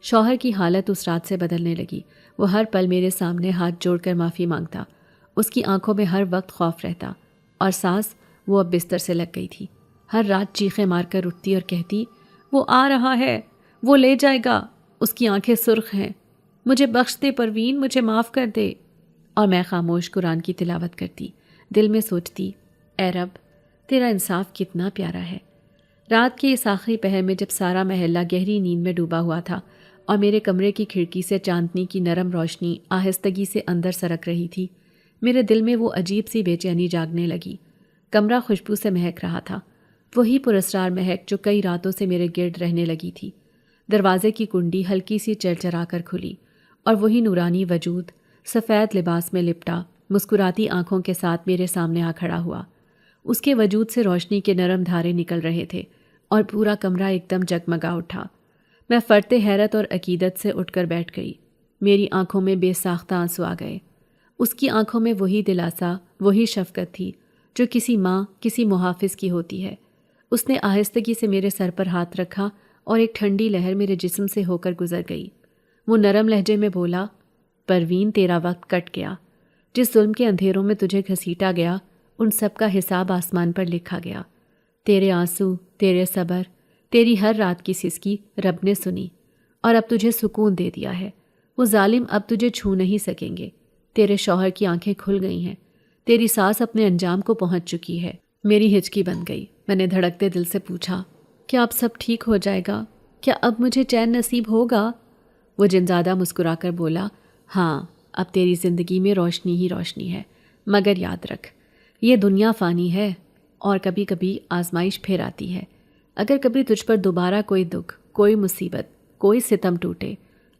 Speaker 1: شوہر کی حالت اس رات سے بدلنے لگی۔ وہ ہر پل میرے سامنے ہاتھ جوڑ کر معافی مانگتا، اس کی آنکھوں میں ہر وقت خوف رہتا، اور ساس، وہ اب بستر سے لگ گئی تھی، ہر رات چیخیں مار کر اٹھتی اور کہتی، وہ آ رہا ہے، وہ لے جائے گا، اس کی آنکھیں سرخ ہیں، مجھے بخش دے پروین، مجھے معاف کر دے۔ اور میں خاموش قرآن کی تلاوت کرتی، دل میں سوچتی، اے رب، تیرا انصاف کتنا پیارا ہے۔ رات کے اس آخری پہر میں جب سارا محلہ گہری نیند میں ڈوبا ہوا تھا اور میرے کمرے کی کھڑکی سے چاندنی کی نرم روشنی آہستگی سے اندر سرک رہی تھی، میرے دل میں وہ عجیب سی بے چینی جاگنے لگی۔ کمرہ خوشبو سے مہک رہا تھا، وہی پراسرار مہک جو کئی راتوں سے میرے گرد رہنے لگی تھی۔ دروازے کی کنڈی ہلکی سی چرچرا کر کھلی اور وہی نورانی وجود سفید لباس میں لپٹا مسکراتی آنکھوں کے ساتھ میرے سامنے آ کھڑا ہوا۔ اس کے وجود سے روشنی کے نرم دھارے نکل رہے تھے اور پورا کمرہ ایک دم جگمگا اٹھا۔ میں فرتے حیرت اور عقیدت سے اٹھ کر بیٹھ گئی۔ میری آنکھوں میں بے ساختہ آنسو آ گئے۔ اس کی آنکھوں میں وہی دلاسا، وہی شفقت تھی جو کسی ماں، کسی محافظ کی ہوتی ہے۔ اس نے آہستگی سے میرے سر پر ہاتھ رکھا اور ایک ٹھنڈی لہر میرے جسم سے ہو کر گزر گئی۔ وہ نرم لہجے میں بولا، پروین، تیرا وقت کٹ گیا، جس ظلم کے اندھیروں میں تجھے گھسیٹا گیا، ان سب کا حساب آسمان پر لکھا گیا۔ تیرے آنسو، تیرے صبر، تیری ہر رات کی سسکی رب نے سنی اور اب تجھے سکون دے دیا ہے۔ وہ ظالم اب تجھے چھو نہیں سکیں گے۔ تیرے شوہر کی آنکھیں کھل گئی ہیں، تیری ساس اپنے انجام کو پہنچ چکی ہے۔ میری ہچکی بن گئی۔ میں نے دھڑکتے دل سے پوچھا، کیا اب سب ٹھیک ہو جائے گا؟ کیا اب مجھے چین نصیب ہوگا؟ وہ جنزادہ مسکرا کر بولا، ہاں، اب تیری زندگی میں روشنی ہی روشنی ہے، مگر یاد رکھ، یہ دنیا فانی ہے اور کبھی کبھی آزمائش پھر آتی ہے۔ اگر کبھی تجھ پر دوبارہ کوئی دکھ، کوئی مصیبت، کوئی ستم ٹوٹے،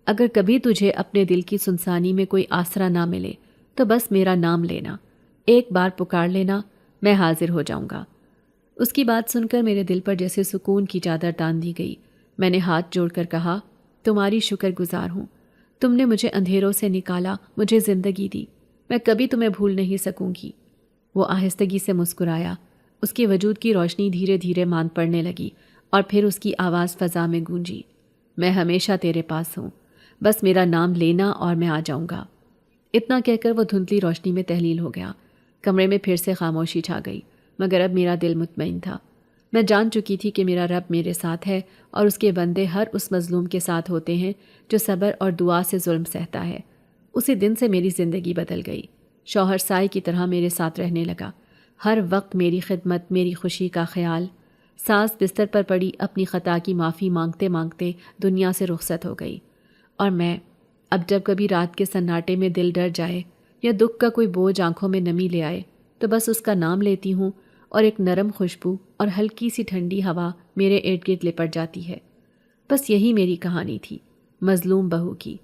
Speaker 1: اگر کبھی تجھے اپنے دل کی سنسانی میں کوئی آسرا نہ ملے، تو بس میرا نام لینا، ایک بار پکار لینا، میں حاضر ہو جاؤں گا۔ اس کی بات سن کر میرے دل پر جیسے سکون کی چادر تان دی گئی۔ میں نے ہاتھ جوڑ کر کہا، تمہاری شکر گزار ہوں، تم نے مجھے اندھیروں سے نکالا، مجھے زندگی دی، میں کبھی تمہیں بھول نہیں سکوں گی۔ وہ آہستگی سے مسکرایا، اس کے وجود کی روشنی دھیرے دھیرے مان پڑنے لگی اور پھر اس کی آواز فضا میں گونجی، میں ہمیشہ تیرے پاس ہوں، بس میرا نام لینا اور میں آ جاؤں گا۔ اتنا کہہ کر وہ دھندلی روشنی میں تحلیل ہو گیا۔ کمرے میں پھر سے خاموشی چھا گئی، مگر اب میرا دل مطمئن تھا۔ میں جان چکی تھی کہ میرا رب میرے ساتھ ہے اور اس کے بندے ہر اس مظلوم کے ساتھ ہوتے ہیں جو صبر اور دعا سے ظلم سہتا ہے۔ اسی دن سے میری زندگی بدل گئی۔ شوہر سائے کی طرح میرے ساتھ رہنے لگا، ہر وقت میری خدمت، میری خوشی کا خیال۔ ساس بستر پر پڑی اپنی خطا کی معافی مانگتے مانگتے دنیا سے رخصت ہو گئی، اور میں اب جب کبھی رات کے سناٹے میں دل ڈر جائے یا دکھ کا کوئی بوجھ آنکھوں میں نمی لے آئے تو بس اس کا نام لیتی ہوں اور ایک نرم خوشبو اور ہلکی سی ٹھنڈی ہوا میرے ارد گرد لپٹ جاتی ہے۔ بس یہی میری کہانی تھی، مظلوم بہو کی،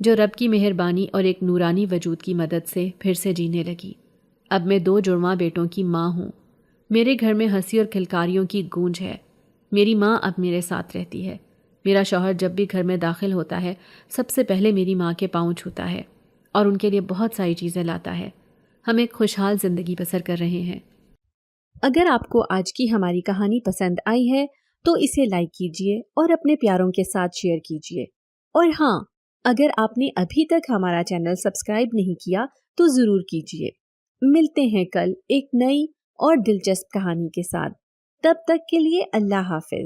Speaker 1: جو رب کی مہربانی اور ایک نورانی وجود کی مدد سے پھر سے جینے لگی۔ اب میں 2 جڑواں بیٹوں کی ماں ہوں۔ میرے گھر میں ہنسی اور کھلکاریوں کی گونج ہے۔ میری ماں اب میرے ساتھ رہتی ہے۔ میرا شوہر جب بھی گھر میں داخل ہوتا ہے سب سے پہلے میری ماں کے پاؤں چھوتا ہے اور ان کے لیے بہت ساری چیزیں لاتا ہے۔ ہم ایک خوشحال زندگی بسر کر رہے ہیں۔ اگر آپ کو آج کی ہماری کہانی پسند آئی ہے تو اسے لائک کیجیے اور اپنے پیاروں کے ساتھ شیئر کیجیے، اور ہاں، اگر آپ نے ابھی تک ہمارا چینل سبسکرائب نہیں کیا تو ضرور کیجیے۔ ملتے ہیں کل ایک نئی اور دلچسپ کہانی کے ساتھ، تب تک کے لیے اللہ حافظ۔